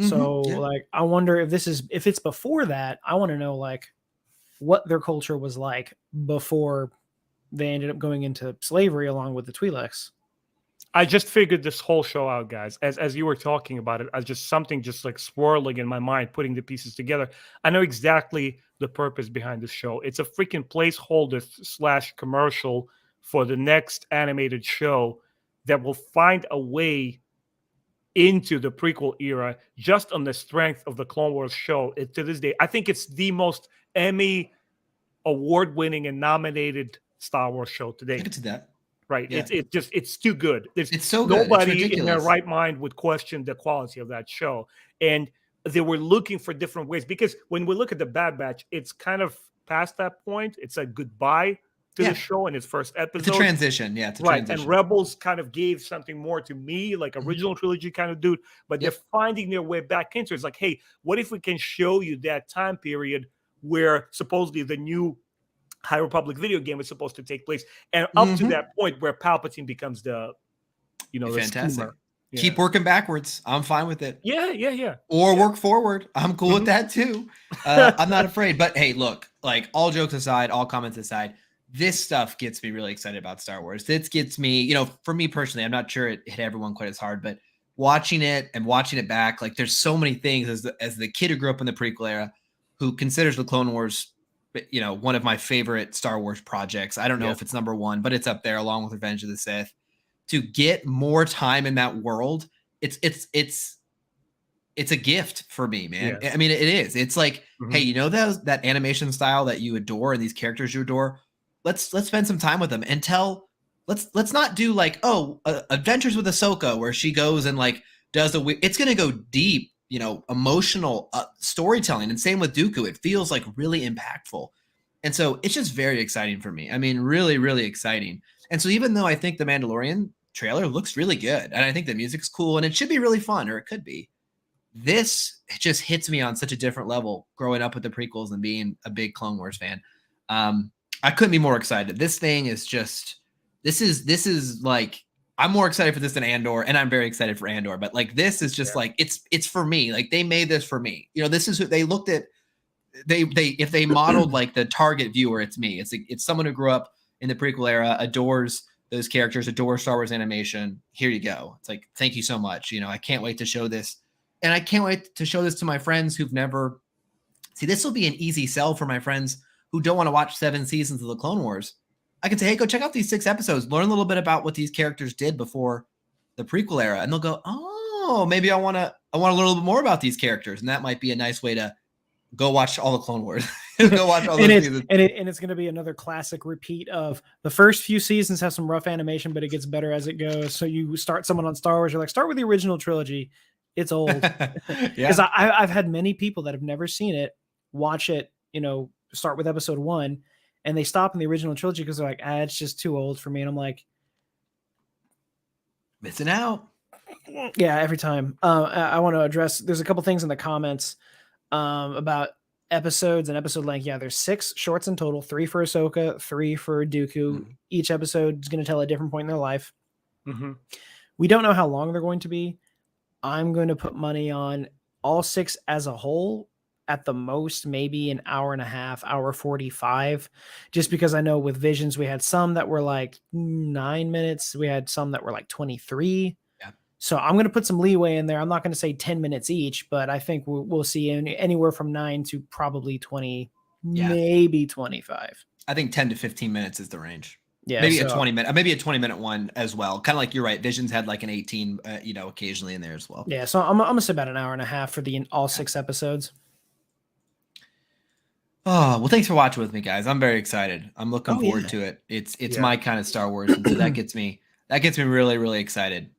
So like, I wonder if it's before that. I want to know like what their culture was like before they ended up going into slavery along with the Twi'leks. I just figured this whole show out, guys. As you were talking about it, something like swirling in my mind, putting the pieces together. I know exactly the purpose behind this show. It's a freaking placeholder / commercial for the next animated show that will find a way into the prequel era just on the strength of the Clone Wars show. To this day, I think it's the most Emmy award-winning and nominated Star Wars show today. I can see that. Right. Yeah. It's too good. It's so good. Nobody in their right mind would question the quality of that show. And they were looking for different ways, because when we look at the Bad Batch, it's kind of past that point. It's a goodbye to the show in its first episode. It's a transition. Yeah, it's a transition. And Rebels kind of gave something more to me, like original trilogy kind of dude. But they're finding their way back into it. It's like, hey, what if we can show you that time period where supposedly the new High Republic video game is supposed to take place, and up to that point where Palpatine becomes the Fantastic. schemer. Yeah. Keep working backwards. I'm fine with it. Yeah. Or work forward. I'm cool with that too. I'm not afraid. But hey, look, like all jokes aside, all comments aside, this stuff gets me really excited about Star Wars. This gets me, for me personally, I'm not sure it hit everyone quite as hard, but watching it and watching it back, like there's so many things as the kid who grew up in the prequel era, who considers the Clone Wars, one of my favorite Star Wars projects. I don't know if it's number one, but it's up there along with Revenge of the Sith. To get more time in that world, it's a gift for me, man. I mean, it is. It's like, hey, that animation style that you adore and these characters you adore. Let's spend some time with them and let's not do like, Adventures with Ahsoka where she goes and like does it's gonna go deep, emotional storytelling, and same with Dooku. It feels like really impactful, and so it's just very exciting for me. I mean, really, really exciting. And so even though I think the Mandalorian trailer looks really good, and I think the music's cool, and it should be really fun, or it could be, this just hits me on such a different level growing up with the prequels and being a big Clone Wars fan. I couldn't be more excited. This thing is just, this is like, I'm more excited for this than Andor, and I'm very excited for Andor, but like, this is just like, it's for me. Like they made this for me. This is who they looked at. If they modeled like the target viewer, it's me. It's someone who grew up in the prequel era, adores those characters, adores Star Wars animation. Here you go. It's like, thank you so much. I can't wait to show this. And I can't wait to show this to my friends who've never see, this will be an easy sell for my friends who don't want to watch 7 seasons of the Clone Wars. I can say, hey, go check out these 6 episodes, learn a little bit about what these characters did before the prequel era. And they'll go, oh, maybe I want to learn a little bit more about these characters. And that might be a nice way to go watch all the Clone Wars. Go watch all those seasons. And it's going to be another classic repeat of the first few seasons have some rough animation, but it gets better as it goes. So you start someone on Star Wars, you're like, start with the original trilogy. It's old. Because I've had many people that have never seen it watch it, start with episode 1, and they stop in the original trilogy because they're like, it's just too old for me. And I'm like, missing out. Yeah, every time. I want to address, there's a couple things in the comments about episodes and episode length. Yeah, there's 6 shorts in total, 3 for Ahsoka, 3 for Dooku. Each episode is going to tell a different point in their life. We don't know how long they're going to be. I'm going to put money on all 6 as a whole, at the most, maybe an hour and a half, hour 45, just because I know with Visions, we had some that were like 9 minutes. We had some that were like 23. Yeah. So I'm going to put some leeway in there. I'm not going to say 10 minutes each, but I think we'll see anywhere from 9 to probably 20, maybe 25. I think 10 to 15 minutes is the range. Yeah, maybe a 20-minute one as well. Kind of like, you're right. Visions had like an 18, occasionally in there as well. Yeah. So I'm gonna say about an hour and a half for all 6 episodes. Oh, well, thanks for watching with me, guys. I'm very excited. I'm looking forward to it. It's my kind of Star Wars, and so that gets me really, really excited.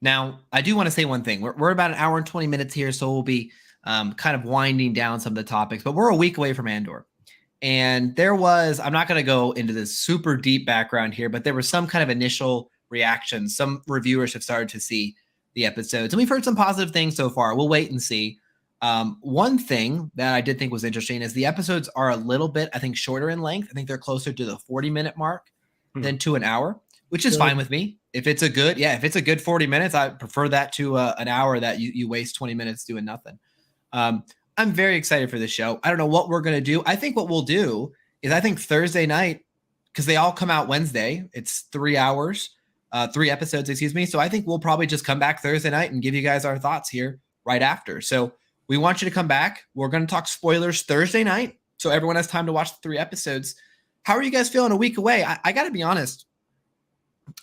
Now, I do want to say one thing. We're about an hour and 20 minutes here, so we'll be kind of winding down some of the topics, but we're a week away from Andor. And there was, I'm not going to go into this super deep background here, but there was some kind of initial reaction. Some reviewers have started to see the episodes, and we've heard some positive things so far. We'll wait and see. One thing that I did think was interesting is the episodes are a little bit, I think, shorter in length. I think they're closer to the 40-minute mark than to an hour, which is fine with me. If it's a good 40 minutes, I prefer that to an hour that you waste 20 minutes doing nothing. I'm very excited for this show. I don't know what we're going to do. I think what we'll do is Thursday night, because they all come out Wednesday, it's 3 hours, 3 episodes, excuse me. So I think we'll probably just come back Thursday night and give you guys our thoughts here right after. So we want you to come back. We're going to talk spoilers Thursday night, so everyone has time to watch the 3 episodes. How are you guys feeling a week away? I got to be honest.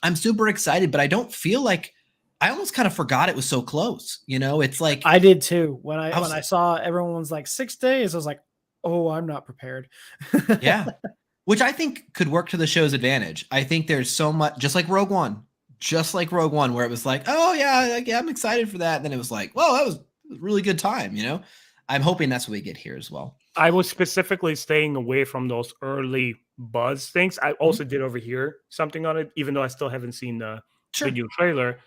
I'm super excited, but I don't feel like, I almost kind of forgot it was so close. It's like, I did too. When I saw everyone's like 6 days, I was like, oh, I'm not prepared. Yeah. Which I think could work to the show's advantage. I think there's so much, just like Rogue One, where it was like, oh yeah, I'm excited for that. And then it was like, whoa, that was a really good time. I'm hoping that's what we get here as well. I was specifically staying away from those early buzz things. I also did overhear something on it, even though I still haven't seen the new trailer.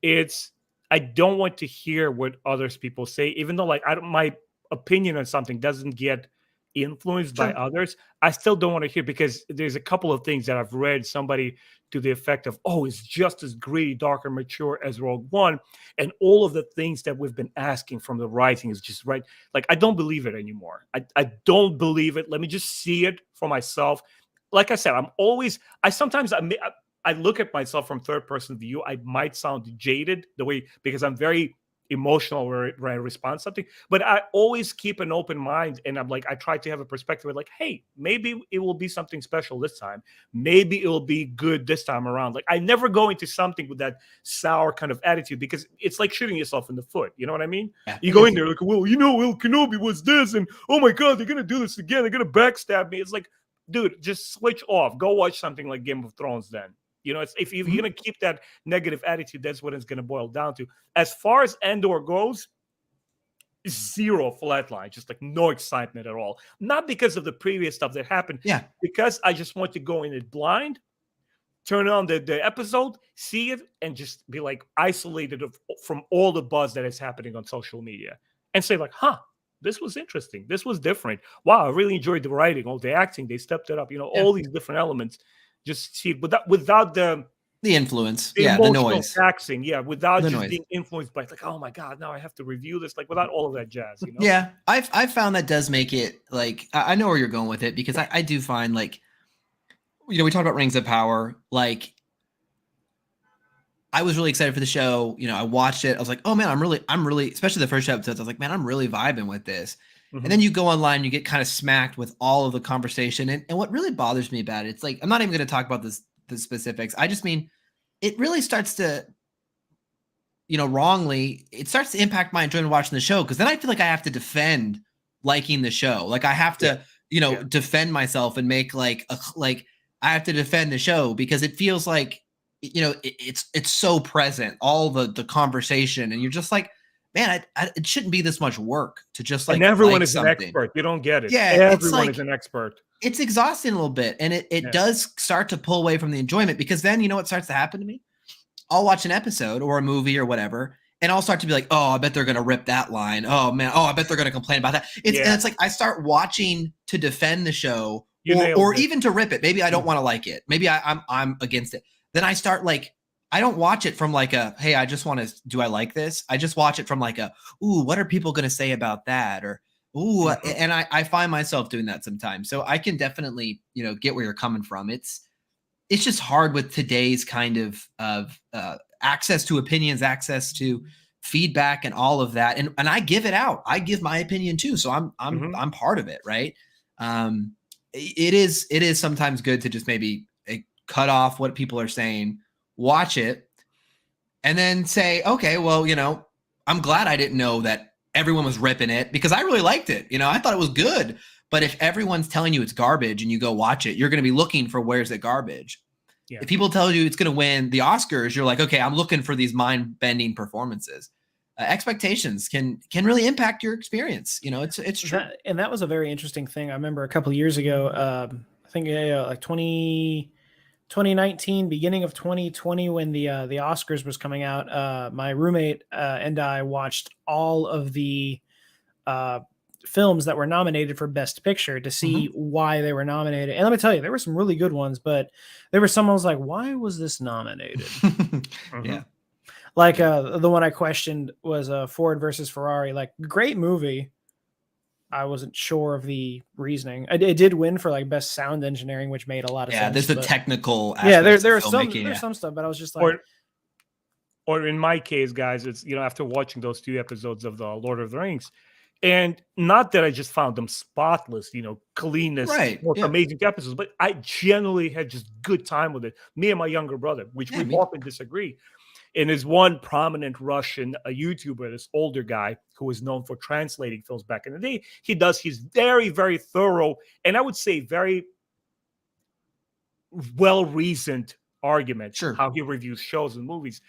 I don't want to hear what others people say, even though my opinion on something doesn't get influenced by others, I still don't want to hear, because there's a couple of things that I've read, somebody to the effect of, oh, it's just as gritty, dark, and mature as Rogue One, and all of the things that we've been asking from the writing is just right. Like, I don't believe it anymore. I don't believe it. Let me just see it for myself. Like I said, I look at myself from third person view. I might sound jaded because I'm very emotional when I respond to something, but I always keep an open mind, and I try to have a perspective of like, hey, maybe it will be something special this time. Maybe it will be good this time around. Like, I never go into something with that sour kind of attitude, because it's like shooting yourself in the foot. You know what I mean? Yeah. You go in there like, well, Kenobi was this, and oh my God, they're going to do this again. They're going to backstab me. It's like, dude, just switch off. Go watch something like Game of Thrones then. If you're going to keep that negative attitude, that's what it's going to boil down to. As far as Andor goes, zero flatline, just like no excitement at all. Not because of the previous stuff that happened. Yeah. Because I just want to go in it blind, turn on the episode, see it, and just be like isolated from all the buzz that is happening on social media, and say like, this was interesting. This was different. Wow, I really enjoyed the writing, all the acting. They stepped it up. All these different elements. Just see it without the influence, the noise, taxing, without the just noise. Being influenced by like, oh my God, now I have to review this, like without all of that jazz. Yeah, I've found that does make it like, I know where you're going with it, because I do find like, we talked about Rings of Power. Like, I was really excited for the show. I watched it. I was like, oh man, I'm really, especially the first two episodes. I was like, man, I'm really vibing with this. Mm-hmm. And then you go online, you get kind of smacked with all of the conversation. And what really bothers me about it, it's like, I'm not even going to talk about the specifics. I just mean, it really starts to, wrongly, it starts to impact my enjoyment of watching the show. Because then I feel like I have to defend liking the show. Like, I have to, defend myself and make I have to defend the show, because it feels like, it's so present, all the conversation. And you're just like, man, it shouldn't be this much work to just like. And everyone is something. An expert. You don't get it. Yeah, everyone is an expert. It's exhausting a little bit, and it does start to pull away from the enjoyment, because then what starts to happen to me? I'll watch an episode or a movie or whatever, and I'll start to be like, oh, I bet they're gonna rip that line. Oh man, I bet they're gonna complain about that. And it's like I start watching to defend the show, or even to rip it. Maybe I don't want to like it. Maybe I'm against it. Then I start like. I don't watch it from like a, hey, I just want to, do I like this? I just watch it from like a, ooh, what are people going to say about that? Or, ooh, and I find myself doing that sometimes. So I can definitely, get where you're coming from. It's just hard with today's kind of access to opinions, access to feedback and all of that. And I give it out. I give my opinion too. So I'm part of it. Right. It is sometimes good to just maybe cut off what people are saying, watch it, and then say, okay, well, I'm glad I didn't know that everyone was ripping it, because I really liked it. I thought it was good. But if everyone's telling you it's garbage and you go watch it, you're going to be looking for, where's the garbage? Yeah. If people tell you it's going to win the Oscars, you're like, okay, I'm looking for these mind-bending performances. Expectations can really impact your experience. It's true. And that was a very interesting thing. I remember a couple of years ago, I think like 2019, beginning of 2020, when the Oscars was coming out, my roommate and I watched all of the films that were nominated for Best Picture to see why they were nominated. And let me tell you, there were some really good ones, but there were some I was like, why was this nominated? Yeah. Like the one I questioned was Ford versus Ferrari. Like, great movie. I wasn't sure of the reasoning. It did win for like best sound engineering, which made a lot of sense. Yeah, there's the technical aspect. Yeah, there's some stuff, but I was just like, or in my case, guys, it's after watching those 2 episodes of the Lord of the Rings, and not that I just found them spotless, cleanness, amazing episodes, but I generally had just good time with it. Me and my younger brother, which we often disagree. And there's one prominent Russian YouTuber, this older guy who was known for translating films back in the day. He does his very, very thorough, and I would say very well-reasoned argument, how he reviews shows and movies.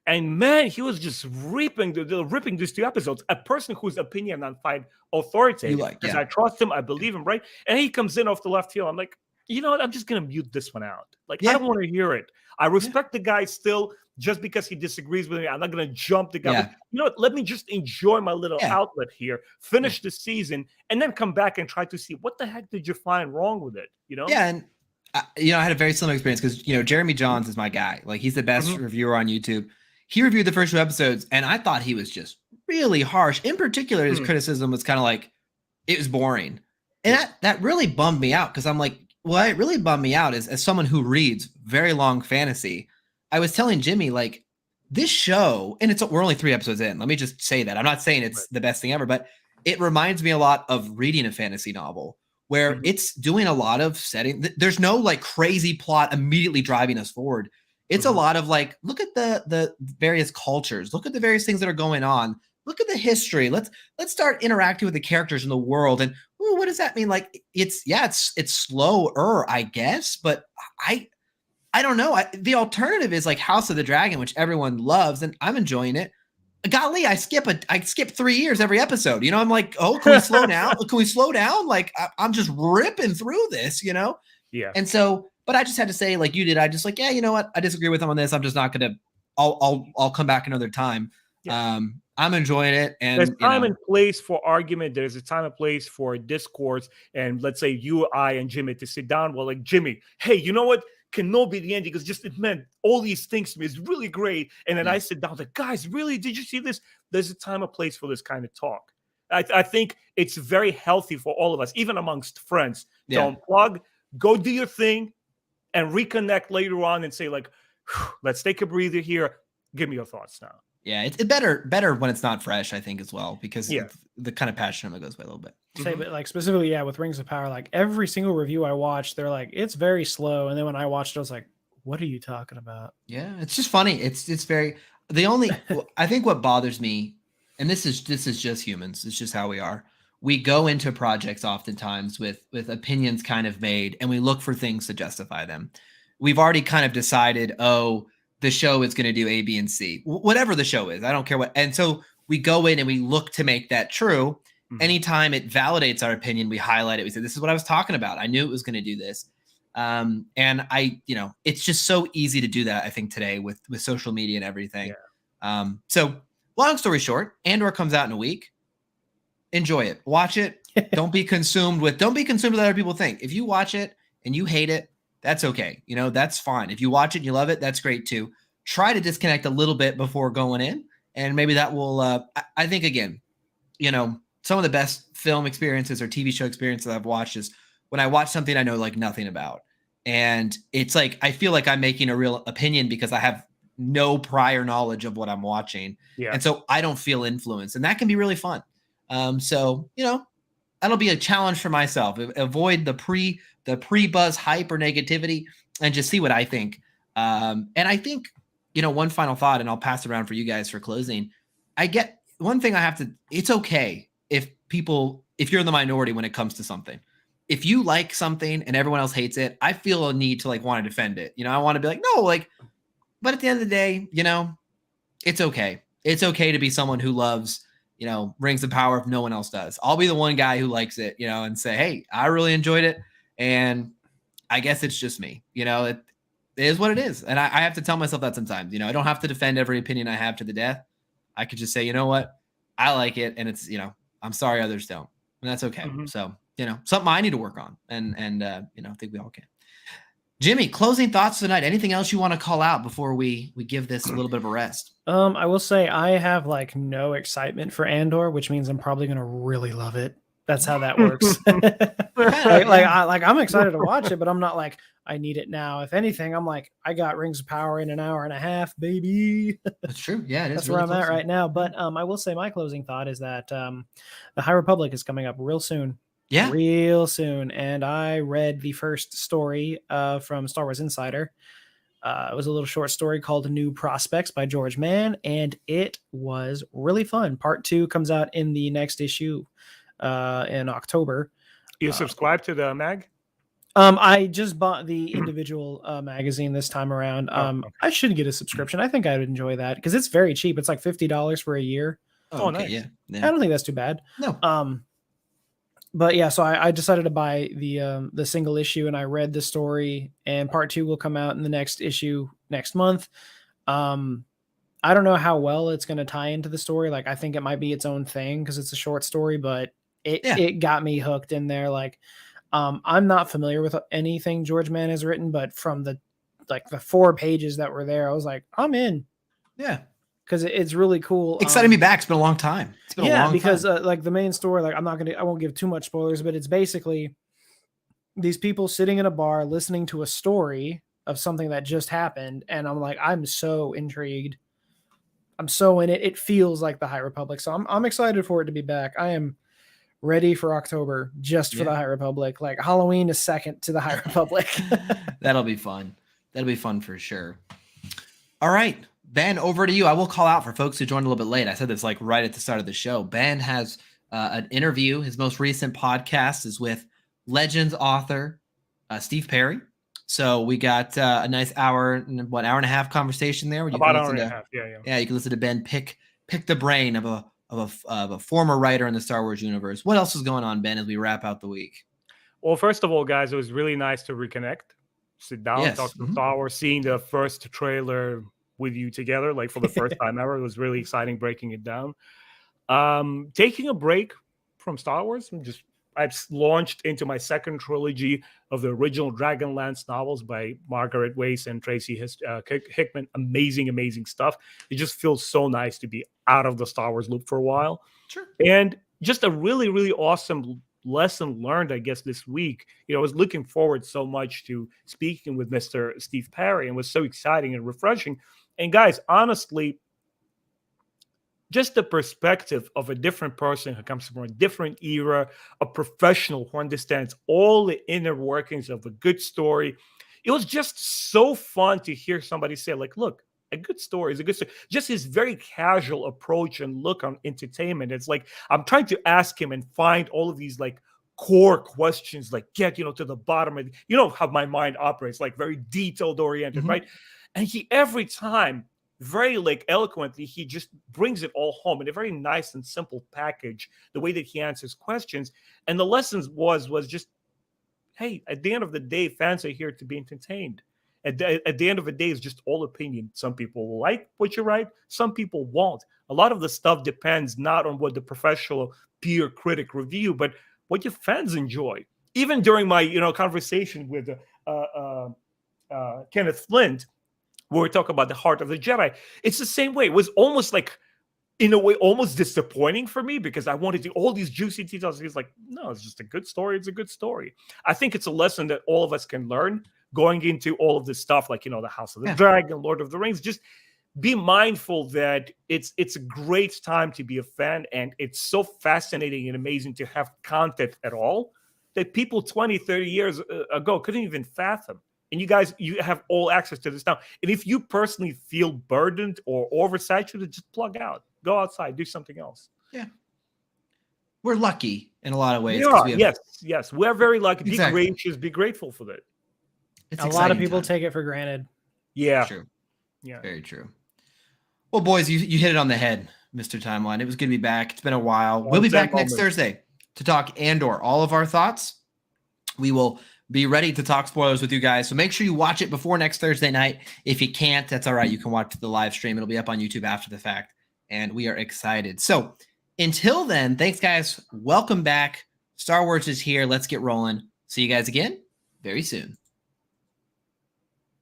And man, he was just ripping these 2 episodes. A person whose opinion I find authoritative, because I trust him, I believe him, right? And he comes in off the left field. I'm like, you know what? I'm just going to mute this one out. Like, I don't want to hear it. I respect the guy still just because he disagrees with me, I'm not going to jump the gun. Yeah. You know what? Let me just enjoy my little outlet here, finish the season, and then come back and try to see what the heck did you find wrong with it, you know? Yeah, and I had a very similar experience because Jeremy Johns is my guy. Like, he's the best reviewer on YouTube. He reviewed the first 2 episodes, and I thought he was just really harsh. In particular, his criticism was kind of like, it was boring. And that really bummed me out because I'm like, what really bummed me out is, as someone who reads very long fantasy, I was telling Jimmy, like, this show, and we're only 3 episodes in. Let me just say that. I'm not saying it's the best thing ever, but it reminds me a lot of reading a fantasy novel where it's doing a lot of setting. There's no like crazy plot immediately driving us forward. It's a lot of like, look at the various cultures, look at the various things that are going on. Look at the history. Let's start interacting with the characters in the world. And what does that mean? Like, it's slower, I guess, but I don't know. The alternative is like House of the Dragon, which everyone loves, and I'm enjoying it. Golly, I skip 3 years every episode. You know, I'm like, oh, can we slow down? Can we slow down? Like, I'm just ripping through this, you know? Yeah. And so, but I just had to say, like you did, I just like, yeah, you know what? I disagree with him on this. I'm just not gonna. I'll come back another time. Yeah. I'm enjoying it. And there's time and place for argument. There's a time and place for discourse. And let's say you, I, and Jimmy to sit down. Well, like, Jimmy, hey, you know what? Kenobi, the ending, because just it meant all these things to me. It's really great. And then I sit down, like, guys, really? Did you see this? There's a time and place for this kind of talk. I think it's very healthy for all of us, even amongst friends, to unplug, go do your thing, and reconnect later on and say, like, let's take a breather here. Give me your thoughts now. Yeah, it's better when it's not fresh, I think, as well, because the kind of passion of it goes away a little bit. Say, but like specifically, with Rings of Power, like every single review I watched, they're like, it's very slow. And then when I watched it, I was like, what are you talking about? Yeah, it's just funny. It's very I think what bothers me, and this is just humans, it's just how we are. We go into projects oftentimes with opinions kind of made, and we look for things to justify them. We've already kind of decided, the show is going to do A, B, and C, whatever the show is. I don't care what. And so we go in and we look to make that true. Anytime it validates our opinion, we highlight it. We say, this is what I was talking about. I knew it was going to do this. And it's just so easy to do that, I think, today with social media and everything. Yeah. So long story short, Andor comes out in a week. Enjoy it. Watch it. Don't be consumed with what other people think. If you watch it and you hate it, that's okay. You know, that's fine. If you watch it and you love it, that's great too. Try to disconnect a little bit before going in. And maybe that will, I think, again, some of the best film experiences or TV show experiences I've watched is when I watch something I know like nothing about. And it's like, I feel like I'm making a real opinion because I have no prior knowledge of what I'm watching. Yeah. And so I don't feel influenced, and that can be really fun. So, that'll be a challenge for myself. Avoid the pre-buzz hype or negativity and just see what I think. And I think, one final thought, and I'll pass it around for you guys for closing. I get one thing it's okay if you're in the minority when it comes to something. If you like something and everyone else hates it, I feel a need to want to defend it. I want to be like, no, but at the end of the day, it's okay. It's okay to be someone who loves, Rings of Power if no one else does. I'll be the one guy who likes it, and say, hey, I really enjoyed it. And I guess it's just me, it is what it is. And I have to tell myself that sometimes, I don't have to defend every opinion I have to the death. I could just say, you know what, I like it. And it's, I'm sorry others don't. And that's okay. So, something I need to work on. And I think we all can. Jimmy, closing thoughts tonight. Anything else you want to call out before we give this a little bit of a rest? I will say I have no excitement for Andor, which means I'm probably going to really love it. That's how that works. I'm excited to watch it, but I'm not like, I need it now. If anything, I'm like, I got Rings of Power in an hour and a half, baby. That's true. Yeah, it is. That's really where I'm at right now. But I will say my closing thought is that the High Republic is coming up real soon. Yeah. Real soon. And I read the first story from Star Wars Insider. It was a little short story called New Prospects by George Mann, and it was really fun. Part 2 comes out in the next issue in October. You subscribe to the mag? I just bought the individual magazine this time around. I should get a subscription. I think I would enjoy that because it's very cheap. It's like $50 for a year. Oh, okay, nice. Yeah. I don't think that's too bad. No. But yeah, so I decided to buy the single issue, and I read the story, and part 2 will come out in the next issue next month. I don't know how well it's going to tie into the story. Like, I think it might be its own thing because it's a short story, but it got me hooked in there. Like, I'm not familiar with anything George Mann has written, but from the 4 pages that were there, I was like, I'm in. Yeah. Because it's really cool. Excited to be back. It's been a long time. It's been a long because time. Like the main story, like I won't give too much spoilers, but it's basically these people sitting in a bar listening to a story of something that just happened. And I'm like, I'm so intrigued. I'm so in it. It feels like the High Republic. So I'm excited for it to be back. I am ready for October just for the High Republic. Like Halloween is second to the High Republic. That'll be fun. That'll be fun for sure. All right, Ben, over to you. I will call out for folks who joined a little bit late. I said this like right at the start of the show. Ben has an interview. His most recent podcast is with Legends author Steve Perry. So we got a nice hour and a half conversation there. About an hour and a half. Yeah. You can listen to Ben pick the brain of a former writer in the Star Wars universe. What else is going on, Ben, as we wrap out the week? Well, first of all, guys, it was really nice to reconnect, sit down, talk some Star Wars, seeing the first trailer with you together, like for the first time ever. It was really exciting breaking it down. Taking a break from Star Wars. I've launched into my second trilogy of the original Dragonlance novels by Margaret Weiss and Tracy Hickman. Amazing stuff. It just feels so nice to be out of the Star Wars loop for a while. Sure. And just a really awesome lesson learned, I guess, this week. I was looking forward so much to speaking with Mr. Steve Perry, and was so exciting and refreshing. And guys, honestly, just the perspective of a different person who comes from a different era, a professional who understands all the inner workings of a good story. It was just so fun to hear somebody say, like, look, a good story is a good story. Just his very casual approach and look on entertainment. It's like, I'm trying to ask him and find all of these like core questions, like get, to the bottom of, how my mind operates, like very detailed oriented, right? And he, every time, very like eloquently, he just brings it all home in a very nice and simple package, the way that he answers questions. And the lessons was just, hey, at the end of the day, fans are here to be entertained. At the end of the day, it's just all opinion. Some people will like what you write, some people won't. A lot of the stuff depends not on what the professional peer critic review, but what your fans enjoy. Even during my conversation with Kenneth Flint, where we talk about the heart of the Jedi, it's the same way. It was almost like, in a way, almost disappointing for me because I wanted to all these juicy details. He's like, no, it's just a good story. It's a good story. I think it's a lesson that all of us can learn going into all of this stuff, like, the House of the Dragon, Lord of the Rings. Just be mindful that it's a great time to be a fan, and it's so fascinating and amazing to have content at all that people 20, 30 years ago couldn't even fathom. And you guys, you have all access to this now. And if you personally feel burdened or oversaturated, just plug out. Go outside. Do something else. Yeah. We're lucky in a lot of ways. Yes. We're very lucky. Exactly. Be gracious. Be grateful for that. It's a lot of people take it for granted. Yeah. True. Yeah. Very true. Well, boys, you hit it on the head, Mr. Timeline. It was good to be back. It's been a while. We'll be back next Thursday to talk Andor. All of our thoughts. We will be ready to talk spoilers with you guys. So make sure you watch it before next Thursday night. If you can't, that's all right. You can watch the live stream. It'll be up on YouTube after the fact. And we are excited. So until then, thanks, guys. Welcome back. Star Wars is here. Let's get rolling. See you guys again very soon.